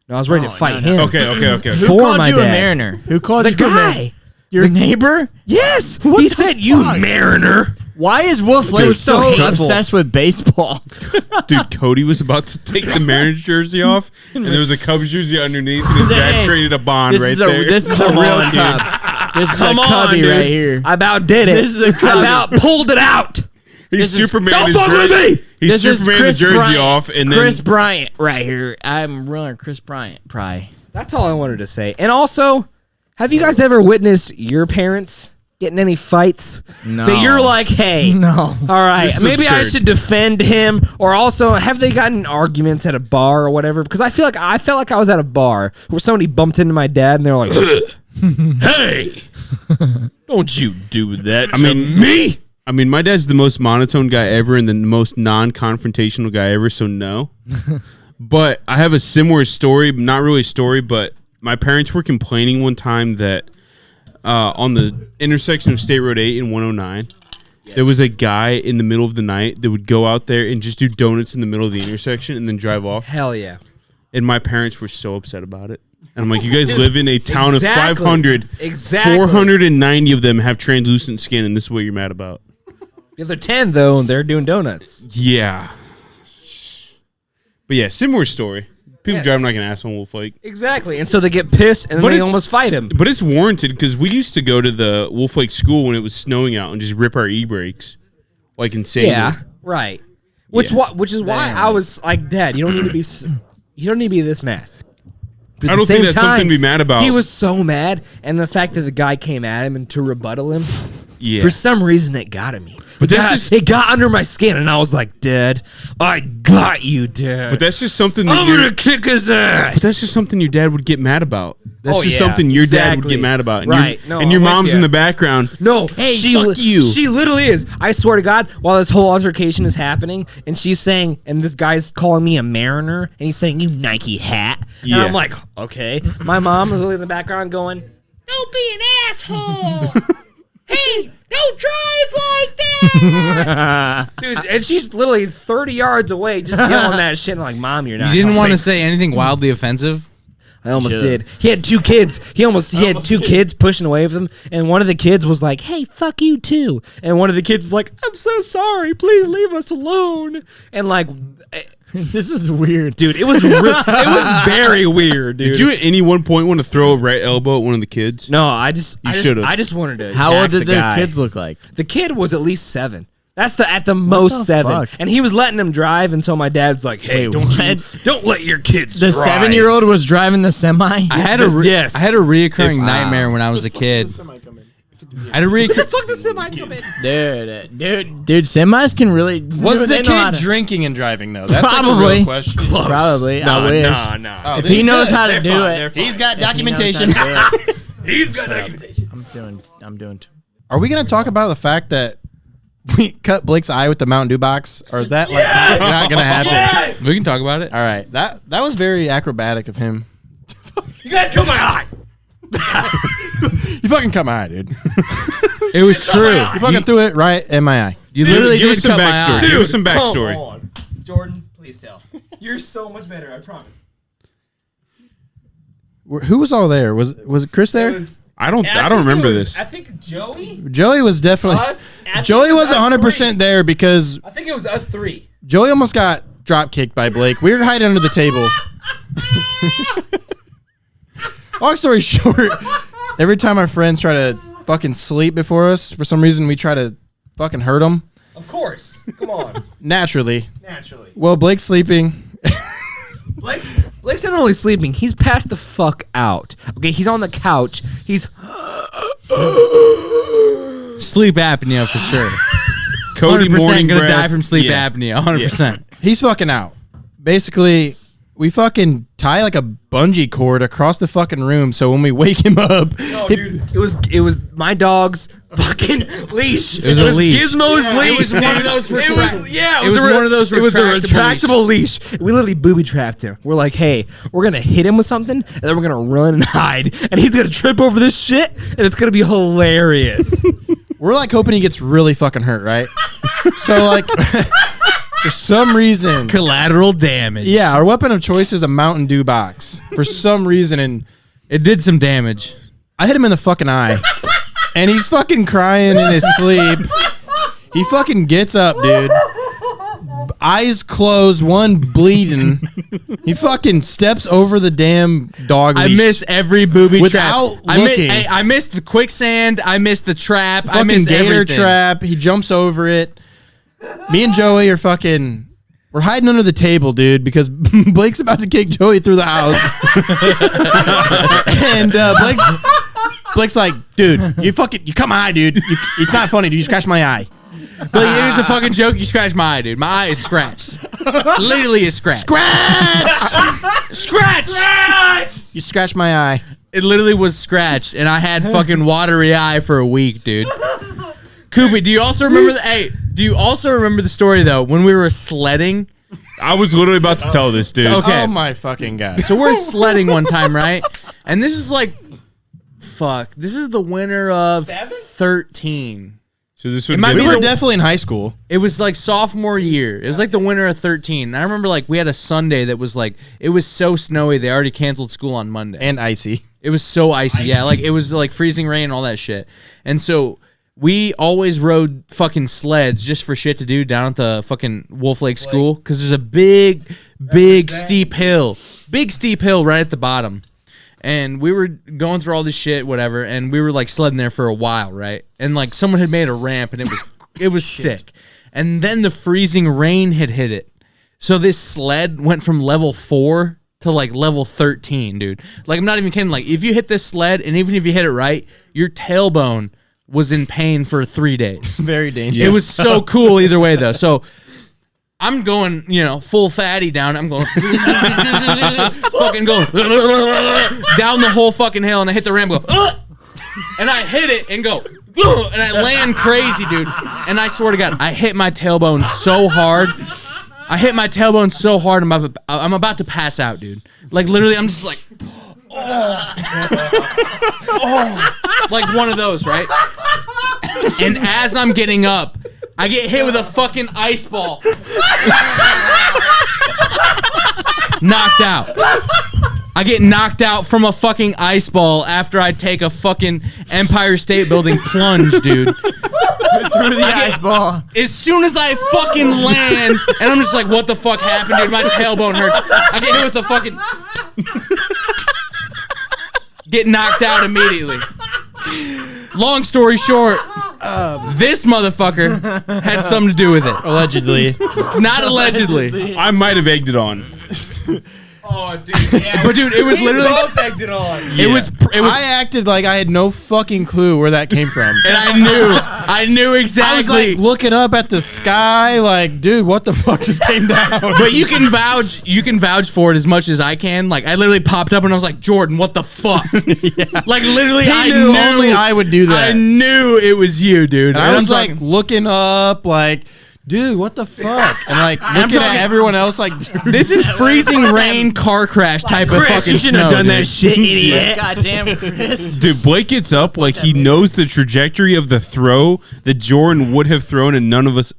No, I was ready to fight no. him. Okay. Who For called my you dad. a mariner? Who called The you a mariner? guy. Your neighbor? Yes. What He the said you fuck? mariner. Why is Wolf Lake Dude, so so hateful. obsessed with baseball? Dude, Cody was about to take the Mariners jersey off, and there was a Cubs jersey underneath, and his dad Hey, created a bond this right is there. This is a Come real on, dude. cub. This is Come a on, cubby dude. right here. I about did it. This is a I cubby. about pulled it out. He's this is- Superman. Don't his fuck with jersey. me! He's This is Superman the Chris jersey Bryant. off, and then Chris Bryant right here. I'm running Chris Bryant. That's all I wanted to say. And also, have you guys ever witnessed your parents getting any fights? No. That you're like, hey, No. all right, This is maybe I absurd. should defend him. Or also, have they gotten in arguments at a bar or whatever? Because I felt like I was at a bar where somebody bumped into my dad and they're like, hey, don't you do that to me. I mean, my dad's the most monotone guy ever and the most non-confrontational guy ever, so no. But I have a similar story, not really a story, but my parents were complaining one time that on the intersection of State Road 8 and 109, there was a guy in the middle of the night that would go out there and just do donuts in the middle of the intersection and then drive off. Hell yeah. And my parents were so upset about it. And I'm like, you guys live in a town Exactly. of 500. Exactly. 490 of them have translucent skin, and this is what you're mad about. The other 10, though, they're doing donuts. Yeah. But yeah, similar story. People Yes. driving like an asshole in Wolf Lake. Exactly. And so they get pissed and But then they it's- almost fight him. But it's warranted because we used to go to the Wolf Lake school when it was snowing out and just rip our e-brakes. Like insane. Yeah, right. Which Yeah. which is why I was like, Dad, you don't need to be this mad. But I at don't the think same that's something to be mad about. He was so mad, and the fact that the guy came at him and to rebuttal him, Yeah. for some reason it got at me. But that's just- it got under my skin, and I was like, Dad, I got you, Dad. But that's just something that I'm gonna kick his ass. But that's just something your dad would get mad about. That's Oh, just yeah, something your dad would exactly. get mad about. And Right. Your, No, and your I'm with mom's ya. in the background. No, Hey, she fuck you. She literally is. I swear to God, while this whole altercation is happening, and she's saying, and this guy's calling me a mariner, and he's saying, "You Nike hat," and Yeah. I'm like, okay. My mom is literally in the background going, "Don't be an asshole." Hey, don't drive like that, dude. And she's literally 30 yards away, just yelling that shit. And I'm like, Mom, you're not. You didn't want to helping." say anything wildly offensive? I almost Should've. did. He had two kids. He had two kids pushing away with him, and one of the kids was like, "Hey, fuck you too." And one of the kids was like, "I'm so sorry. Please leave us alone." And like, This is weird. dude, it was it was very weird, dude. Did you at any one point want to throw a right elbow at one of the kids? No, I just should've. I just wanted to. How attack old did the their guy. kids look like? The kid was at least 7. That's at the most the 7, fuck? and he was letting him drive. And so my dad's like, "Hey, Wait, don't let your kids The drive." 7-year-old was driving the semi. I had Yes. I had a reoccurring nightmare when I was a kid. I had a reoccurring. Fuck the semi coming. Dude, semis can really. Was the they know how kid to- drinking and driving though? That's Probably. like a real question. Probably. I wish. Nah. Oh, If then he he's knows good. how to do it, He's got if he knows how to documentation. do it. He's got documentation. I'm doing. Are we gonna talk about the fact that we cut Blake's eye with the Mountain Dew box, or is that like not gonna happen? We can talk about it. All right, that was very acrobatic of him. You guys cut my eye. You fucking cut my eye, dude. It was true. You fucking threw it right in my eye. You literally Give did us some cut my backstory. eye. Give us some backstory. Come on. Jordan, please tell. You're so much better, I promise. Who was all there? Was Chris there? I don't remember this. I think Joey, Joey was definitely. us. I Joey think it was us 100% three. there because I think it was us 3. Joey almost got drop kicked by Blake. We were hiding under the table. Long story short, every time our friends try to fucking sleep before us, for some reason we try to fucking hurt them. Of course. Come on. Naturally. Naturally. Well, Blake's sleeping. Blake's not only sleeping, he's passed the fuck out. Okay, he's on the couch. He's Sleep apnea for sure. Cody 100% morning gonna breath. die from sleep Yeah. apnea. 100%. He's fucking out. Basically, we fucking tie like a bungee cord across the fucking room so when we wake him up, it was my dogs fucking leash. It was a leash. Gizmo's leash. It was one of those. It was one of those. It was a retractable retractable leash. We literally booby trapped him. We're like, hey, we're gonna hit him with something, and then we're gonna run and hide, and he's gonna trip over this shit, and it's gonna be hilarious. We're like hoping he gets really fucking hurt, right? So like, for some reason, Collateral damage. yeah, our weapon of choice is a Mountain Dew box. For some reason, and It did some damage. I hit him in the fucking eye, and he's fucking crying in his sleep. He fucking gets up, dude. Eyes closed, one bleeding. He fucking steps over the damn dog leash. I miss every booby Without trap. looking. I missed the quicksand. I missed the trap. I fucking missed gator everything. trap. He jumps over it. Me and Joey are fucking. We're hiding under the table, dude, because Blake's about to kick Joey through the house. And Blake's like, dude, you come high, dude. It's not funny, dude. You scratched my eye. But it was a fucking joke. You scratched my eye, dude. My eye is scratched. Literally is scratched. Scratch! You scratched my eye. It literally was scratched, and I had fucking watery eye for a week, dude. Koopy, do you also remember do you also remember the story though when we were sledding? I was literally about to tell this, dude. Okay. Oh my fucking god. So we're sledding one time, right? And this is like, this is the winter of 13. So this would might be be We were the- definitely in high school. It was like sophomore year. It was like the winter of 13. And I remember like we had a Sunday that was like, it was so snowy they already canceled school on Monday. And icy. It was so icy. Yeah, like it was like freezing rain and all that shit. And so we always rode fucking sleds just for shit to do down at the fucking Wolf Lake School because there's a big steep hill right at the bottom. And we were going through all this shit, whatever, and we were like sledding there for a while, right? And like someone had made a ramp and it was sick. And then the freezing rain had hit it. So this sled went from level 4 to like level 13, dude. Like I'm not even kidding. Like if you hit this sled and even if you hit it right, your tailbone was in pain for 3 days. Very dangerous. It was so cool either way though. So I'm going, full fatty down. I'm going fucking going down the whole fucking hill and I hit the ramp, go and I hit it and go and I land crazy, dude. And I swear to God, I hit my tailbone so hard. I'm about to pass out, dude. Like literally, I'm just like, like one of those, right? And as I'm getting up, I get hit with a fucking ice ball. Knocked out. I get knocked out from a fucking ice ball after I take a fucking Empire State Building plunge, dude. Through the ice ball. As soon as I fucking land, and I'm just like, what the fuck happened, dude? My tailbone hurts. I get hit with a fucking... Get knocked out immediately. Long story short, this motherfucker had something to do with it. allegedly. Not allegedly. I might have egged it on. Oh, dude. But dude, it was literally... egged it on. It was... I acted like I had no fucking clue where that came from. And I knew exactly. I was like looking up at the sky, like, dude, what the fuck just came down? But you can vouch for it as much as I can. Like I literally popped up and I was like, Jordan, what the fuck? Like literally, I knew only I would do that. I knew it was you, dude. And I was I'm like looking up, like, dude, what the fuck? And like looking at everyone else, like, dude, this is freezing rain car crash type of fucking you shouldn't have snow, done that dude. shit, idiot. Goddamn, Chris. Dude, Blake gets up like he knows the trajectory of the throw that Jordan would have thrown, and none of us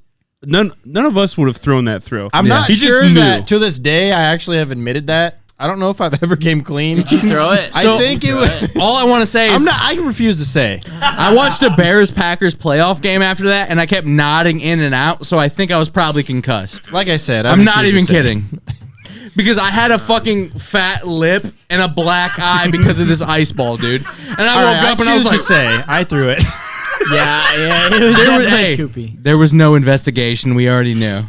would have thrown that throw. I'm not He just sure knew. that to this day I actually have admitted that. I don't know if I've ever came clean. Did you throw it? I think it was. All I want to say is I refuse to say. I watched a Bears-Packers playoff game after that, and I kept nodding in and out, so I think I was probably concussed. Like I said, I'm not refuse even to say. kidding. Because I had a fucking fat lip and a black eye because of this ice ball, dude. And I All woke right, up and I was choose like, to say I threw it. Yeah. It was there was, definitely hey, Koopy. there was no investigation. We already knew.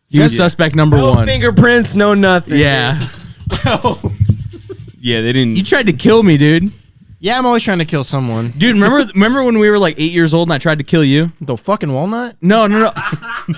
He was suspect number No one. fingerprints, no nothing. Yeah. Yeah, they didn't. You tried to kill me, dude. Yeah, I'm always trying to kill someone. Dude, remember when we were like 8 years old and I tried to kill you? The fucking walnut? No.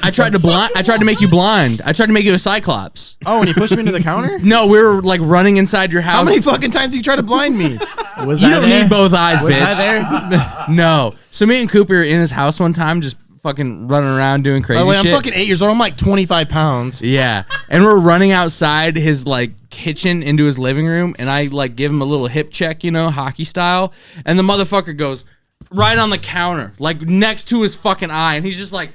I tried to make you blind. I tried to make you a cyclops. Oh, when you pushed me into the counter? No, we were like running inside your house. How many fucking times did you try to blind me? Was You I don't there? need both eyes, Was bitch. I there? No. So me and Cooper were in his house one time, just fucking running around doing By crazy the way, shit. I'm fucking 8 years old. I'm like 25 pounds. Yeah. And we're running outside his like kitchen into his living room, and I like give him a little hip check, hockey style. And the motherfucker goes right on the counter, like next to his fucking eye, and he's just like,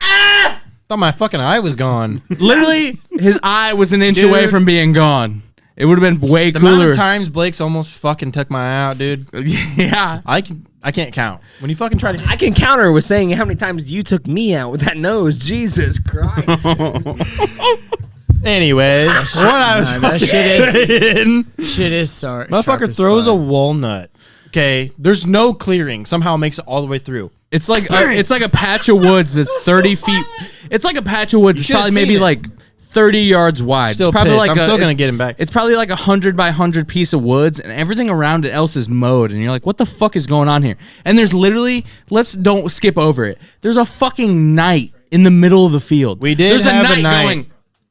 ah! Thought my fucking eye was gone. Literally, his eye was an inch Dude. away from being gone. It would have been way The amount cooler. of times Blake's almost fucking took my eye out, dude. Yeah. I can't count. When you fucking try to... I can counter with saying how many times you took me out with that nose. Jesus Christ. Anyways, what I was That shit is sorry. Motherfucker throws a walnut. Okay, there's no clearing. Somehow makes it all the way through. It's like a patch of woods that's 30 feet. It's like a patch of woods that's should've probably seen maybe it. like 30 yards wide. Still it's probably pissed. like I'm still gonna get him back. It's probably like 100 by 100 piece of woods, and everything around it else is mowed. And you're like, what the fuck is going on here? And there's literally, don't skip over it. There's a fucking knight in the middle of the field. We did there's have a knight going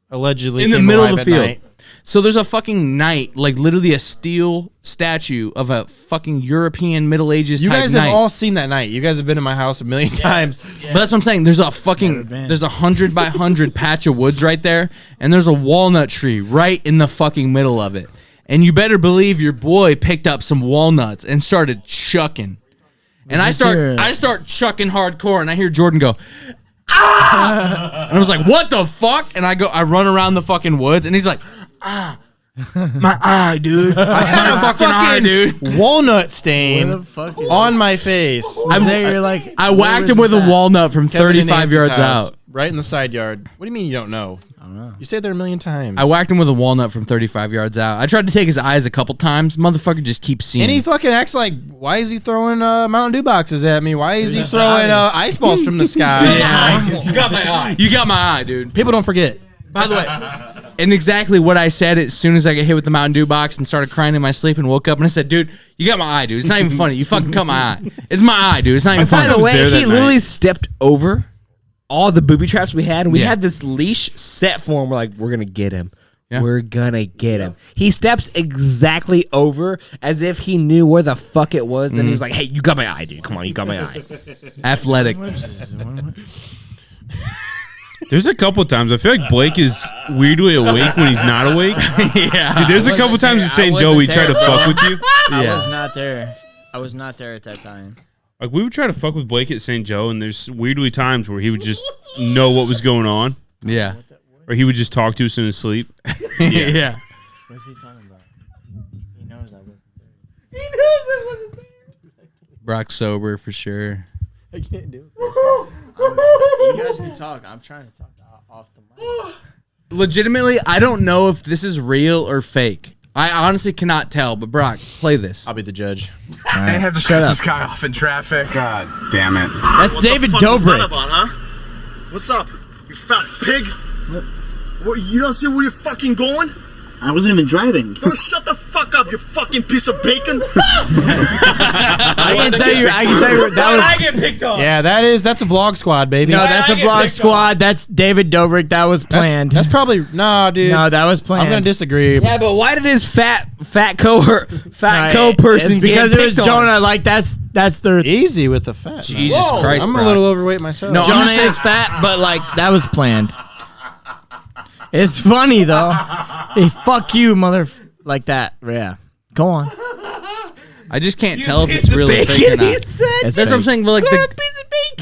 allegedly in the came middle of alive the at field. night. So there's a fucking knight, like literally a steel statue of a fucking European Middle Ages You type guys knight. have all seen that night. You guys have been in my house a million times. But that's what I'm saying. There's a fucking, there's 100 by 100 patch of woods right there, and there's a walnut tree right in the fucking middle of it. And you better believe your boy picked up some walnuts and started chucking. And I start chucking hardcore, and I hear Jordan go, ah! And I was like, what the fuck? And I run around the fucking woods, and he's like, ah. My eye, dude. I had a fucking eye, dude. Walnut stain Where the fuck is on my face. you're like, I whacked him with a walnut from Kevin and 35 Nancy's yards house, out. right in the side yard. What do you mean you don't know? I don't know. You said there a million times. I whacked him with a walnut from 35 yards out. I tried to take his eyes a couple times. Motherfucker just keeps seeing. And he fucking acts like, why is he throwing Mountain Dew boxes at me? Why is he throwing ice balls from the sky? Yeah. You got my eye. You got my eye, dude. People don't forget. By the way, and exactly what I said as soon as I got hit with the Mountain Dew box and started crying in my sleep and woke up and I said, dude, you got my eye, dude. It's not even funny. You fucking cut my eye. It's my eye, dude. It's not even By funny. the way, there that he literally night. stepped over all the booby traps we had, and we Yeah. had this leash set for him. We're like, we're gonna get him. Yeah. We're gonna get him. He steps exactly over as if he knew where the fuck it was. Then he was like, hey, you got my eye, dude. Come on, you got my eye. Athletic. There's a couple times I feel like Blake is weirdly awake when he's not awake. Yeah. Dude, there's a couple times in I St. wasn't Joe we try to there, fuck bro. with you. I was not there. I was not there at that time. Like we would try to fuck with Blake at St. Joe, and there's weirdly times where he would just know what was going on, Yeah. or he would just talk to us in his sleep. Yeah. What's he talking about? He knows I wasn't there. Brock sober for sure. I can't do it. You guys can talk. I'm trying to talk off the mic. Legitimately, I don't know if this is real or fake. I honestly cannot tell, but Brock, play this. I'll be the judge. I have to shut this guy off in traffic. God damn it. That's David What was that Dobrik. about, huh? What's up, you fat pig? What, you don't see where you're fucking going? I wasn't even driving. Don't shut the fuck up, you fucking piece of bacon! I can tell you that was. I get picked on? Yeah, that's a vlog squad, baby. No, that's a vlog squad. That's David Dobrik. That was planned. That's probably no, dude. No, that was planned. I'm gonna disagree. Yeah, but why did his fat co No, person it's because get it was picked on? Jonah. Like that's their. Easy with the fat. Jesus man. Christ, I'm Brock. a little overweight myself. No, Jonah I'm just is fat, but like that was planned. It's funny though. Hey, fuck you, mother. Like that. Yeah. Go on. I just can't tell if it's real or fake or not. It's That's what I'm fake. saying. But like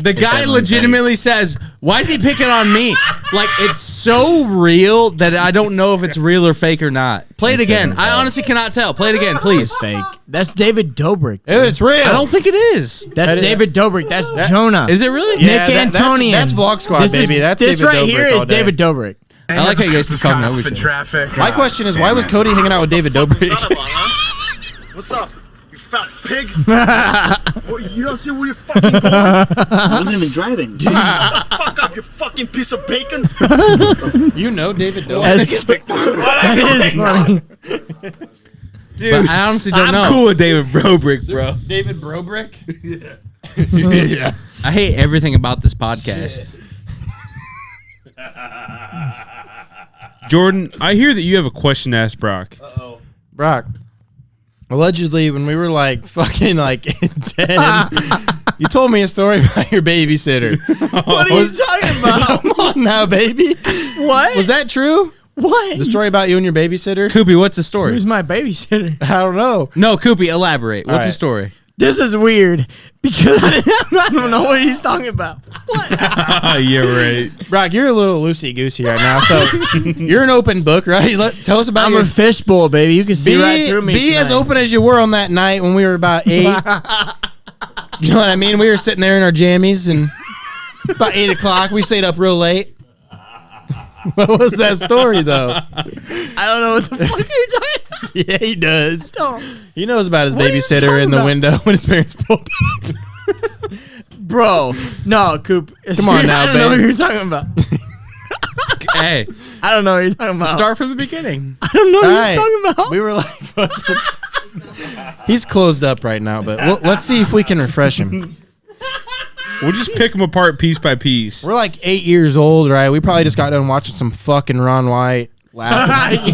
the guy legitimately says, "Why is he picking on me?" Like it's so real that I don't know if it's real or fake or not. Play it again. I honestly cannot tell. Play it again, please. It's fake. That's David Dobrik. It's real. I don't think it is. That's David Dobrik. That's Jonah. Is it really? Nick Antonian. That's vlog squad, This baby. That's this David right here Dobrik all is day. David Dobrik. I like how you guys keep talking over off each in other. traffic. My question is, why was Cody hanging out with David What's that Dobrik? about, huh? What's up, you fat pig? What, you don't see where you're fucking going? I wasn't even driving. Shut the fuck up, you fucking piece of bacon! You know David Dobrik. That is funny. But I honestly don't know. I'm cool with David Brobrick, bro. David Brobrick? Yeah. I hate everything about this podcast. Jordan, I hear that you have a question to ask Brock. Brock, allegedly, when we were like fucking like 10, you told me a story about your babysitter. What are you talking about? Come on now, baby. What? Was that true? What? The story about you and your babysitter? Koopy, what's the story? Who's my babysitter? I don't know. No, Koopy, elaborate. What's the right. story? This is weird because I don't know what he's talking about. Yeah, right. Brock, you're a little loosey-goosey right now. So you're an open book, right? Tell us about I'm your... a fishbowl, baby. You can see right through me. Be as tonight. open as you were on that night when we were about 8. You know what I mean? We were sitting there in our jammies and about 8 o'clock. We stayed up real late. What was that story, though? I don't know what the fuck you're talking about. Yeah, he does. Don't. He knows about his What are you babysitter talking in the about? window when his parents pulled up. Bro, no, Coop. Come on now, I don't know what babe. you're talking about. Hey, I don't know what you're talking about. start from the beginning. I don't know what All you're talking about. We were like, fucking... He's closed up right now, but let's see if we can refresh him. We'll just pick them apart piece by piece. We're like 8 years old, right? We probably just got done watching some fucking Ron White laughing.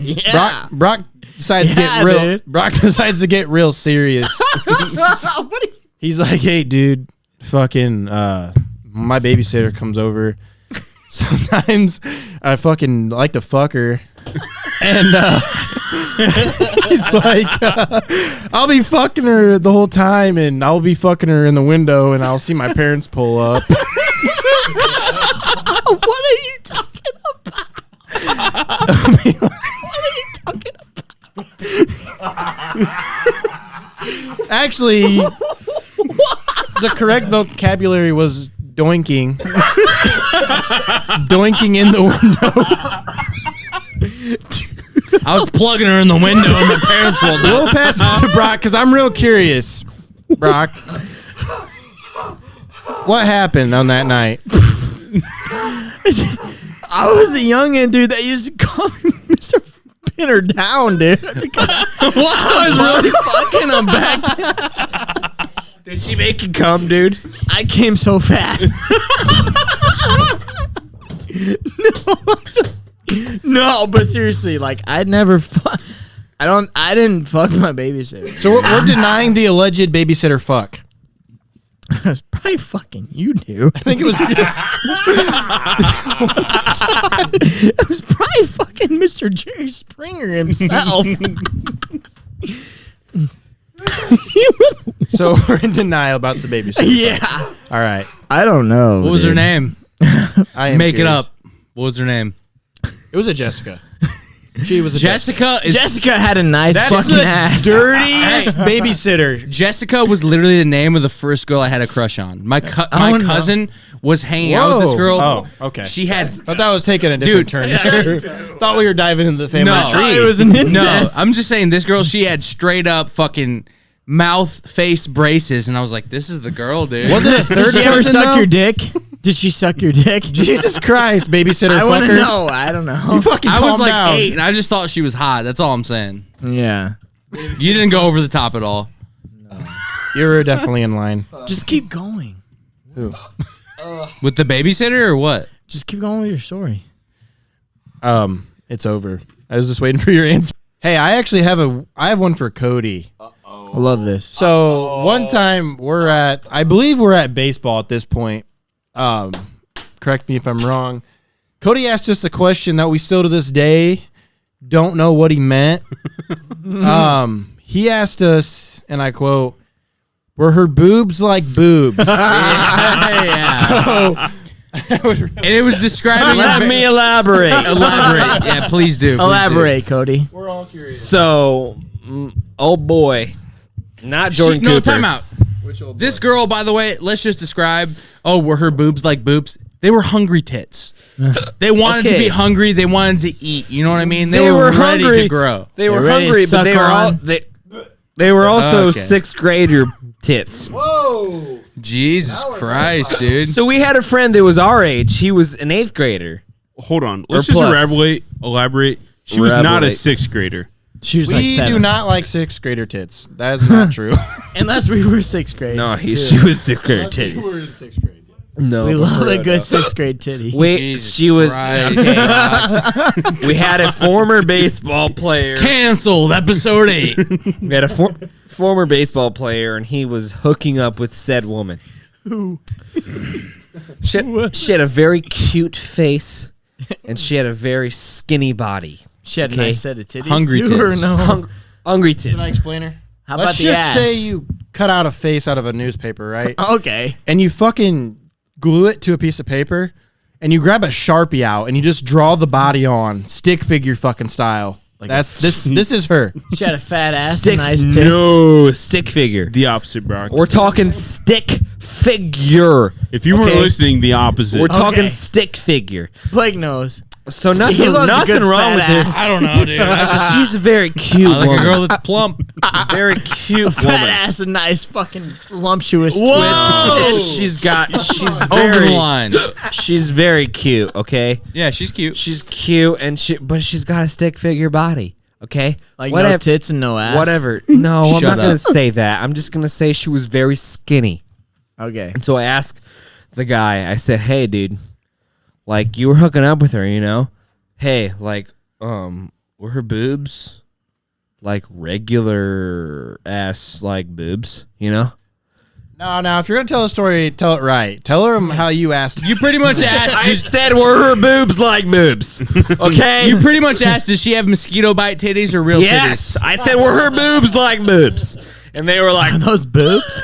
yeah. Brock decides to Yeah, get real. dude. Brock decides to get real serious. What are you... He's like, "Hey, dude, fucking, my babysitter comes over. Sometimes I fucking like to fuck her, and he's like, I'll be fucking her the whole time, and I'll be fucking her in the window, and I'll see my parents pull up." What are you talking about? What are you talking about? Actually, the correct vocabulary was doinking. Doinking in the window. I was plugging her in the window and my parents rolled up. We'll pass it to Brock because I'm real curious. Brock, what happened on that night? I was a youngin', dude, that used to call me Mr. Pin her down, dude. I was really fucking him back. Did she make you come, dude? I came so fast. No, but seriously, like I'd never I didn't fuck my babysitter. So we're denying the alleged babysitter fuck. I was probably fucking you, dude. I think it was. It was probably fucking Mr. Jerry Springer himself. So we're in denial about the babysitter. Yeah. All right. I don't know. What was her name? I am Make it curious. up. What was her name? It was a Jessica. She was a Jessica is Jessica had a nice fucking ass. dirtiest babysitter. Jessica was literally the name of the first girl I had a crush on. My no. cousin was hanging out with this girl. Oh, okay. She had I thought I was taking a different turn. Thought we were diving into the family No. tree. It was an no. incest. I'm just saying this girl. She had straight up fucking mouth face braces, and I was like, "This is the girl, dude." Was it a third Did she ever cousin, suck though? your dick? Did she suck your dick? Jesus Christ, babysitter I want to fucker. know. I don't know. You fucking I was calm like down. 8, and I just thought she was hot. That's all I'm saying. Yeah. You didn't go over the top at all. You were definitely in line. Just keep going. With the babysitter or what? Just keep going with your story. It's over. I was just waiting for your answer. Hey, I actually have one for Cody. I love this. So one time I believe we're at baseball at this point. Correct me if I'm wrong. Cody asked us the question that we still to this day don't know what he meant. He asked us, and I quote, "Were her boobs like boobs?" And it was describing. Let me elaborate. elaborate. Yeah, please do. Elaborate, Cody. So, oh boy, not Jordan No, Cooper. time out. This girl, by the way, let's just describe. Oh, were her boobs like boobs? They were hungry tits. They wanted to Okay. be hungry. They wanted to eat. You know what I mean? They, They were were ready hungry. to grow. They were They're ready to hungry, but suck they were all on. they were also Okay. 6th grader tits. Jesus Christ, dude. So we had a friend that was our age. He was an 8th grader. Hold on. Let's Or just plus. elaborate. She was not a Elaborate. 6th grader. She was like We 7. do not like 6th grader tits. That is not true. Unless we were 6th grade. No, too. she was 6th grade Unless you titties. were in 6th grade. No, We love for a real, good no. 6th grade titty. Wait, Jesus she was. Christ. Okay. We had a former baseball player. Canceled episode 8. We had a former baseball player, and he was hooking up with said woman. She had a very cute face, and she had a very skinny body. She had a Okay. nice set of titties. Hungry too, or tits. no? Hungry Can I tits. explain her? How Let's about the just ass? say you cut out a face out of a newspaper, right? Okay. And you fucking glue it to a piece of paper, and you grab a Sharpie out, and you just draw the body on, stick figure fucking style. That's this. This is her. She had a fat ass Stick, and nice tits. no, stick figure. The opposite, Brock. We're talking stick figure. If you weren't okay? listening, the opposite. We're talking Okay. stick figure. Blake knows. So He nothing, loves a nothing good wrong with fat it. ass. I don't know, dude. She's a very cute I like woman. a girl that's plump. Very cute Fat woman. ass and nice fucking lumptuous Whoa! twist. She's Over the very, line. she's very cute. Okay, Yeah, she's cute. she's cute, and but she's got a stick figure body. Okay, Like whatever, no tits and no ass. whatever. No, I'm Shut not gonna up. say that. I'm just gonna say she was very skinny. Okay. And so I asked the guy. I said, "Hey, dude, like you were hooking up with her, you know? Hey, like, were her boobs like regular ass like boobs? You know?" No. If you're gonna tell a story, tell it right. Tell her how you asked. You pretty much asked. I said, "Were her boobs like boobs?" Okay. You pretty much asked, does she have mosquito bite titties or real Yes, I said, "Were her boobs like boobs?" And they were like, Are those boobs?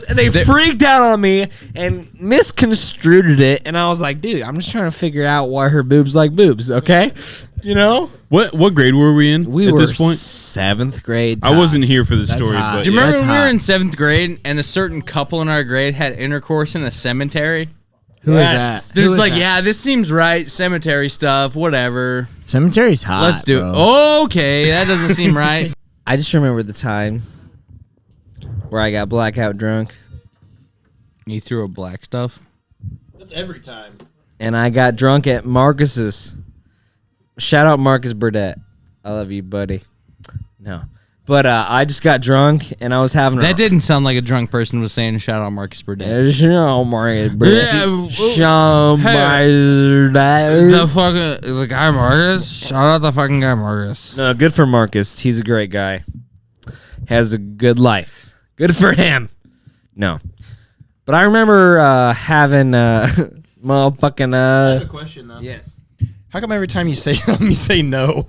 and they freaked out on me and misconstrued it. And I was like, "Dude, I'm just trying to figure out why her boobs like boobs." Okay, you know, what grade were we in we at were this point? 7th grade. I wasn't here for the That's story, hot. but titties? Do you remember That's when we were hot. in 7th grade and a certain couple in our grade had intercourse in a cemetery? Who is Yes. that? They're Who just is like, that? yeah, this seems right. Cemetery stuff, whatever. Cemetery's hot. Let's do it. bro. Okay, that doesn't seem right. I just remember the time where I got blackout drunk You threw a black stuff. That's every time. and I got drunk at Marcus's. Shout out Marcus Burdett. I love you, buddy. No. But I just got drunk and I was having That didn't sound like a drunk person was saying shout out Marcus Burdett. Show Marcus Burdett. Yeah, Show hey. Burdett. The fucking the guy Marcus. Shout out the fucking guy Marcus. No, good for Marcus. He's a great guy. Has a good life. Good for him. No. But I remember having motherfucking I have a question though. yes. How come every time you say something, you say no?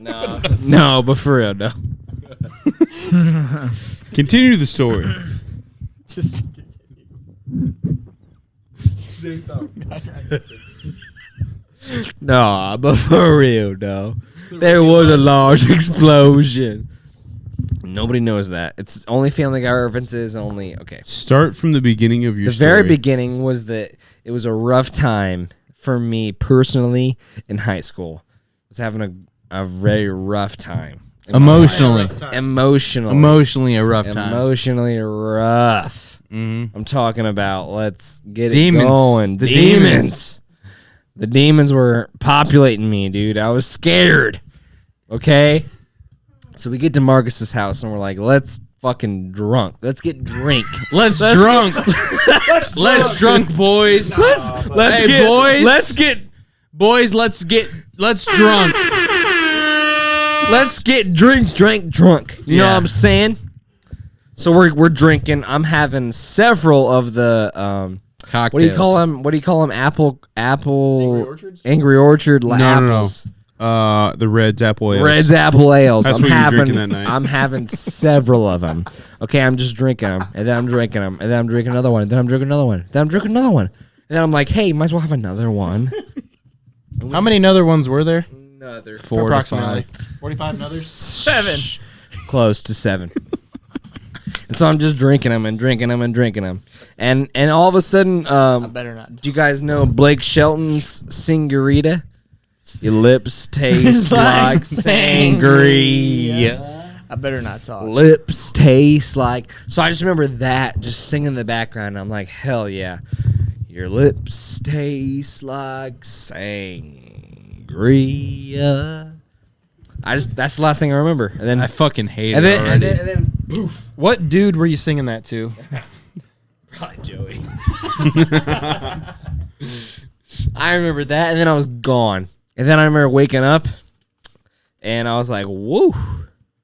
No, but for real, no. continue the story. Just No, but for real, no. There was a large explosion. Nobody knows that. It's only Family Guy references. Only okay. Start from the beginning of your The story. very beginning was that it was a rough time for me personally in high school. I was having a very rough time. Emotionally, Emotionally a rough time. Emotionally rough. Mm-hmm. I'm talking about let's get Demons. it going. The demons. The demons were populating me, dude. I was scared. Okay? So we get to Marcus's house and we're like, let's fucking drunk. Let's get drink. Let's drunk. Let's drunk, boys. Let's Hey, get boys. Let's get Let's drunk. let's get drunk. You know Yeah. what I'm saying? So we're drinking. I'm having several of the Cocktails. what do you call them? What do you call them? Apple Angry Orchard No. apples. The Reds apple ale. Red's apple ales. That's I'm what you were having. drinking that night. I'm having several of them. Okay, I'm just drinking them, and then I'm drinking them, and then I'm drinking another one, and then I'm drinking another one, then I'm drinking another one, and then I'm like, hey, might as well have another one. How many other ones were there? Another 4 to Approximately 5. 45 others. 7. Close to 7. And so I'm just drinking them and drinking them and drinking them, and all of a sudden, Better not. do you guys know Blake Shelton's Singurita? Your lips taste like sangria. I better not talk. Lips taste like. So I just remember that just singing in the background. I'm like, hell yeah. Your lips taste like sangria. sangria. That's the last thing I remember. And then I fucking hate and it then, already. and then poof. What dude were you singing that to? Probably Joey. I remember that, and then I was gone. And then I remember waking up, and I was like, whoa,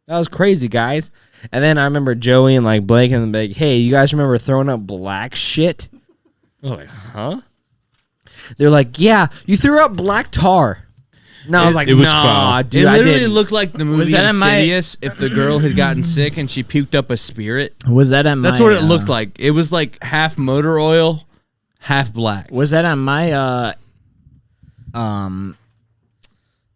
that was crazy, guys. And then I remember Joey and like Blake and like, hey, you guys remember throwing up black shit? I was like, huh? They're like, yeah, you threw up black tar. No, I was like, it was nah, foul. dude, It I literally didn't. looked like the movie that in my- Insidious if the girl had gotten sick and she puked up a spirit. Was that at That's my, what it looked like. It was like half motor oil, half black. Was that on my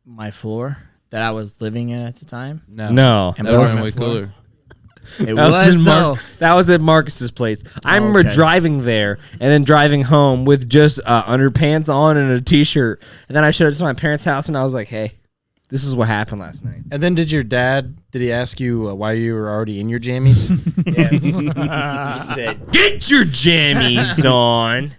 my floor that I was living in at the time? No. Am That I was on my way floor? cooler. It That was, was though. that was at Marcus's place. I remember okay. driving there and then driving home with just underpants on and a t-shirt. And then I showed it to my parents' house and I was like, hey, this is what happened last night. And then did he ask you why you were already in your jammies? Yes. He said, get your jammies on.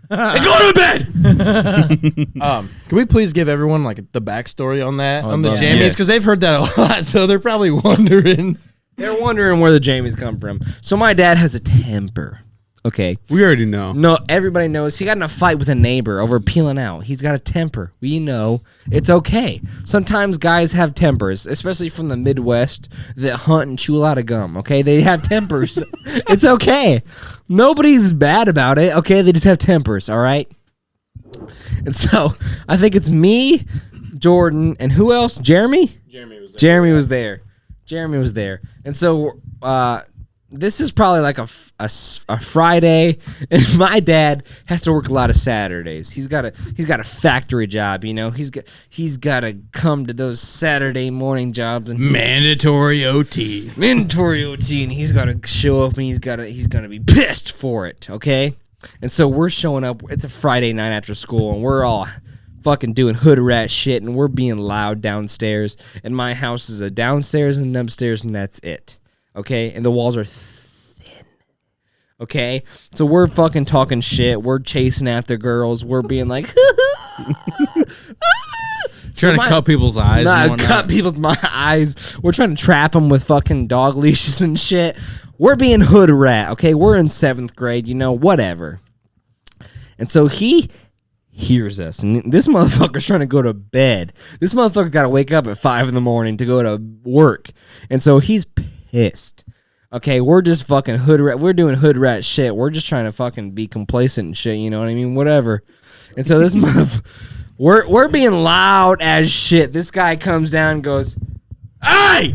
And go to bed. Can we please give everyone like the backstory on that, on the love jammies? that. Because they've heard that a lot, so they're probably wondering. They're wondering where the jammies come from. So my dad has a temper. Okay. We already know. No, everybody knows he got in a fight with a neighbor over peeling out. He's got a temper. We know it's okay. Sometimes guys have tempers, especially from the Midwest that hunt and chew a lot of gum. Okay, they have tempers. It's okay. Nobody's bad about it. Okay, they just have tempers. All right. And so I think it's me, Jordan, and who else? Jeremy. Jeremy was there. Jeremy was there. And so this is probably like a Friday, and my dad has to work a lot of Saturdays. He's got a factory job, you know. He's got to come to those Saturday morning jobs and Mandatory OT. mandatory OT, and he's got to show up, and he's gonna be pissed for it, okay? And so we're showing up. It's a Friday night after school, and we're all fucking doing hood rat shit, and we're being loud downstairs. And my house is a downstairs and an upstairs, and that's it. Okay, and the walls are thin. Okay, so we're fucking talking shit. We're chasing after girls. We're being like, Trying to cut people's eyes. and nah, whatnot. cut people's eyes. We're trying to trap them with fucking dog leashes and shit. We're being hood rat. Okay, we're in 7th grade. You know, whatever. And so he hears us, and this motherfucker's trying to go to bed. This motherfucker got to wake up at 5 in the morning to go to work, and so he's pissed. Okay, we're just fucking hood rat. We're doing hood rat shit. We're just trying to fucking be complacent and shit. You know what I mean? Whatever. And so this we're being loud as shit. This guy comes down and goes, "Hey,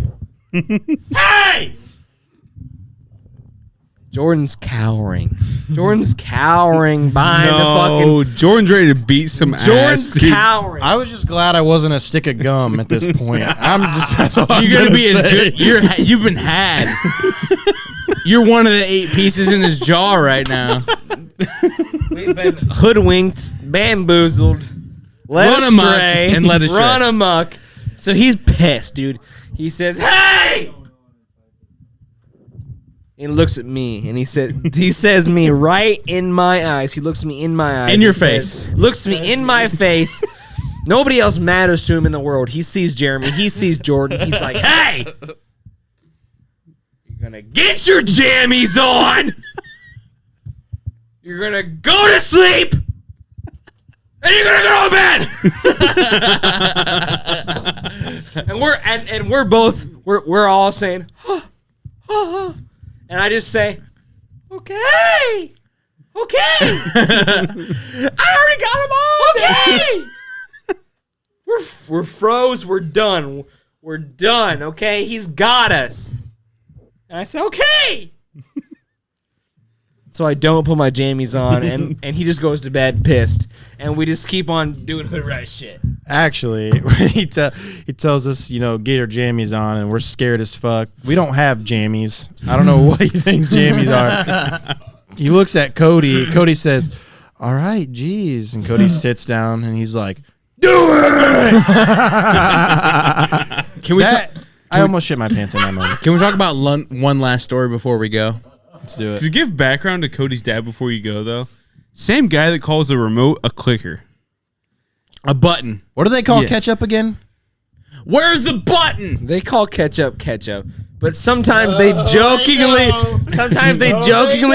hey!" Jordan's cowering. Jordan's cowering behind the No, fucking. Jordan's ready to beat some Jordan's ass. dude. cowering. I was just glad I wasn't a stick of gum at this point. I'm just. That's all I'm You're gonna be as say. good. You've been had. You're one of the 8 pieces in his jaw right now. We've been hoodwinked, bamboozled, led Run amok astray, and led astray. run amok. So he's pissed, dude. He says, "Hey!" And looks at me, and he says me right in my eyes. He looks me in my eyes. In your He says- face. looks me in my face. Nobody else matters to him in the world. He sees Jeremy. He sees Jordan. He's like, "Hey! You're gonna get your jammies on! You're gonna go to sleep! And you're gonna go to bed!" and we're all saying, and I just say, "Okay, okay." I already got them all. Okay. We're froze. We're done. We're done. Okay, he's got us. And I said, "Okay." So I don't put my jammies on, and he just goes to bed pissed, and we just keep on doing hood rat shit. Actually, he tells us, you know, get our jammies on, and we're scared as fuck. We don't have jammies. I don't know what he thinks jammies are. He looks at Cody. Cody says, "All right, geez." And Cody sits down, and he's like, "Do it!" Can we? I almost shit my pants in that moment. Can we talk about one last story before we go? Let's do it. To give background to Cody's dad before you go, though, same guy that calls the remote a clicker. A button. What do they call Yeah. ketchup again? Where's the button? They call ketchup, but sometimes they jokingly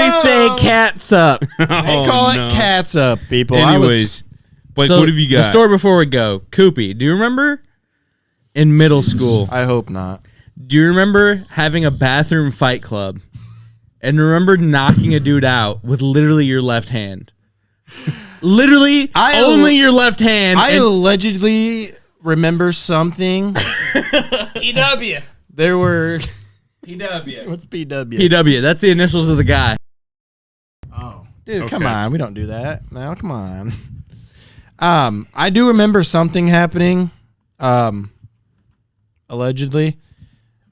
say cats up. They call it cats up, people. Anyways, Blake, So, what have you got? The story before we go. Koopy, do you remember in middle school? I hope not. Do you remember having a bathroom fight club and remember knocking a dude out with literally your left hand? Literally only your left hand. I and allegedly remember something. EW. There were. PW. What's PW? PW. That's the initials of the guy. Dude, come Okay. on. We don't do that. No, come on. I do remember something happening. Allegedly.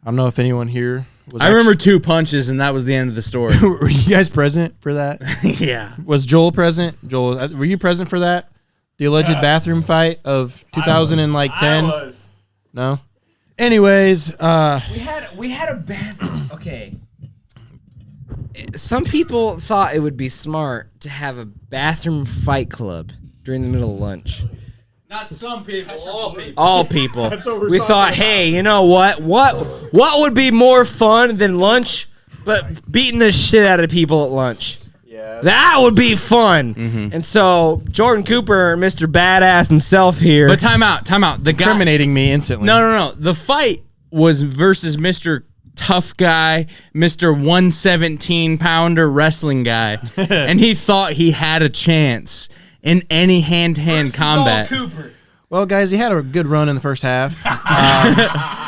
I don't know if anyone here was. I remember 2 punches, and that was the end of the story. Were you guys present for that? Yeah. Was Joel present? Joel, were you present for that? The alleged bathroom fight of 2010? No. Anyways, We had a bathroom. Okay. Some people thought it would be smart to have a bathroom fight club during the middle of lunch. Not some people, all people. All people. We thought, hey, you know what? What would be more fun than lunch, but beating the shit out of people at lunch? Yeah. That would be fun. And so Jordan Cooper, Mr. Badass himself here. But time out. The guy. incriminating me instantly. No. The fight was versus Mr. Tough Guy, Mr. 117-pounder wrestling guy. And he thought he had a chance in any hand-to-hand combat. Well, guys, he had a good run in the first half.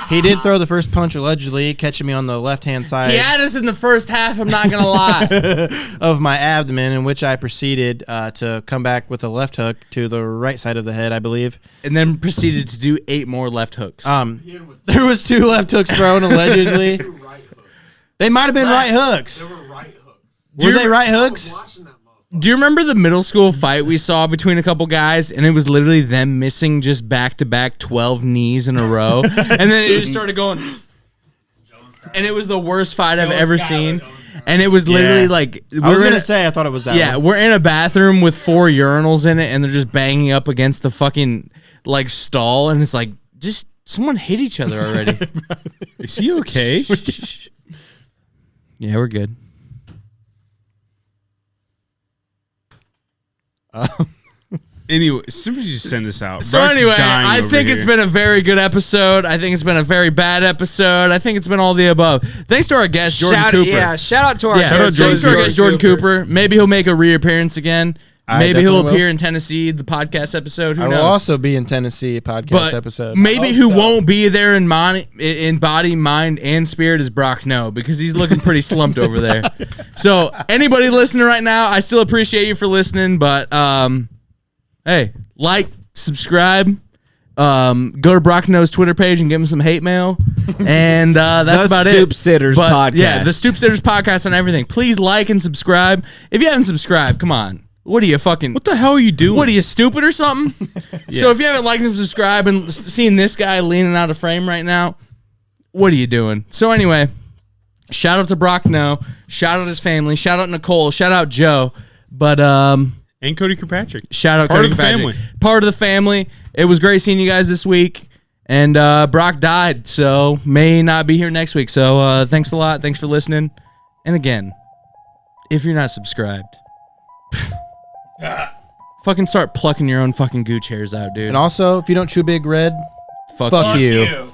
He did throw the first punch allegedly, catching me on the left-hand side He had us in the first half, I'm not going to lie. of my abdomen, in which I proceeded to come back with a left hook to the right side of the head, I believe. And then proceeded to do 8 more left hooks. There was 2 left hooks thrown allegedly. They might have been right hooks. They were right hooks. Were they right hooks? Watching that motherfucker. Do you remember the middle school fight we saw between a couple guys, and it was literally them missing just back-to-back 12 knees in a row? And then it just started going, and it was the worst fight I've ever seen. And it was literally like, I was going to say, I thought it was that yeah, one. we're in a bathroom with 4 urinals in it, and they're just banging up against the fucking, like, stall, and it's like, just someone hit each other already. Is he okay? Yeah, we're good. Anyway, somebody just send this out. So Brock's anyway, dying I over think here. it's been a very good episode. I think it's been a very bad episode. I think it's been all the above. Thanks to our guest, Jordan Cooper. Yeah, shout out to our Thanks to our guest, Jordan Cooper. Maybe he'll make a reappearance again. Maybe he'll definitely appear will. in Tennessee, the podcast episode. Who I knows? will also be in Tennessee podcast But episode. maybe who won't be there in body, mind, and spirit is Brock No, because he's looking pretty slumped over there. So anybody listening right now, I still appreciate you for listening, but hey, like, subscribe, go to Brock No's Twitter page and give him some hate mail, and that's about it. Stoop Sitters Podcast. Yeah, the Stoop Sitters podcast on everything. Please like and subscribe. If you haven't subscribed, come on. What are you fucking? What the hell are you doing? What are you, stupid or something? So if you haven't liked and subscribed and seen this guy leaning out of frame right now, what are you doing? So anyway, shout out to Brock No, shout out his family, shout out Nicole, shout out Joe, but and Cody Kirkpatrick. shout out Part Cody of the Kirkpatrick. family. Part of the family. It was great seeing you guys this week. And Brock died, so may not be here next week. So thanks a lot. Thanks for listening. And again, if you're not subscribed, fucking start plucking your own fucking gooch hairs out, dude. And also, if you don't chew Big Red, Fuck fuck you. you.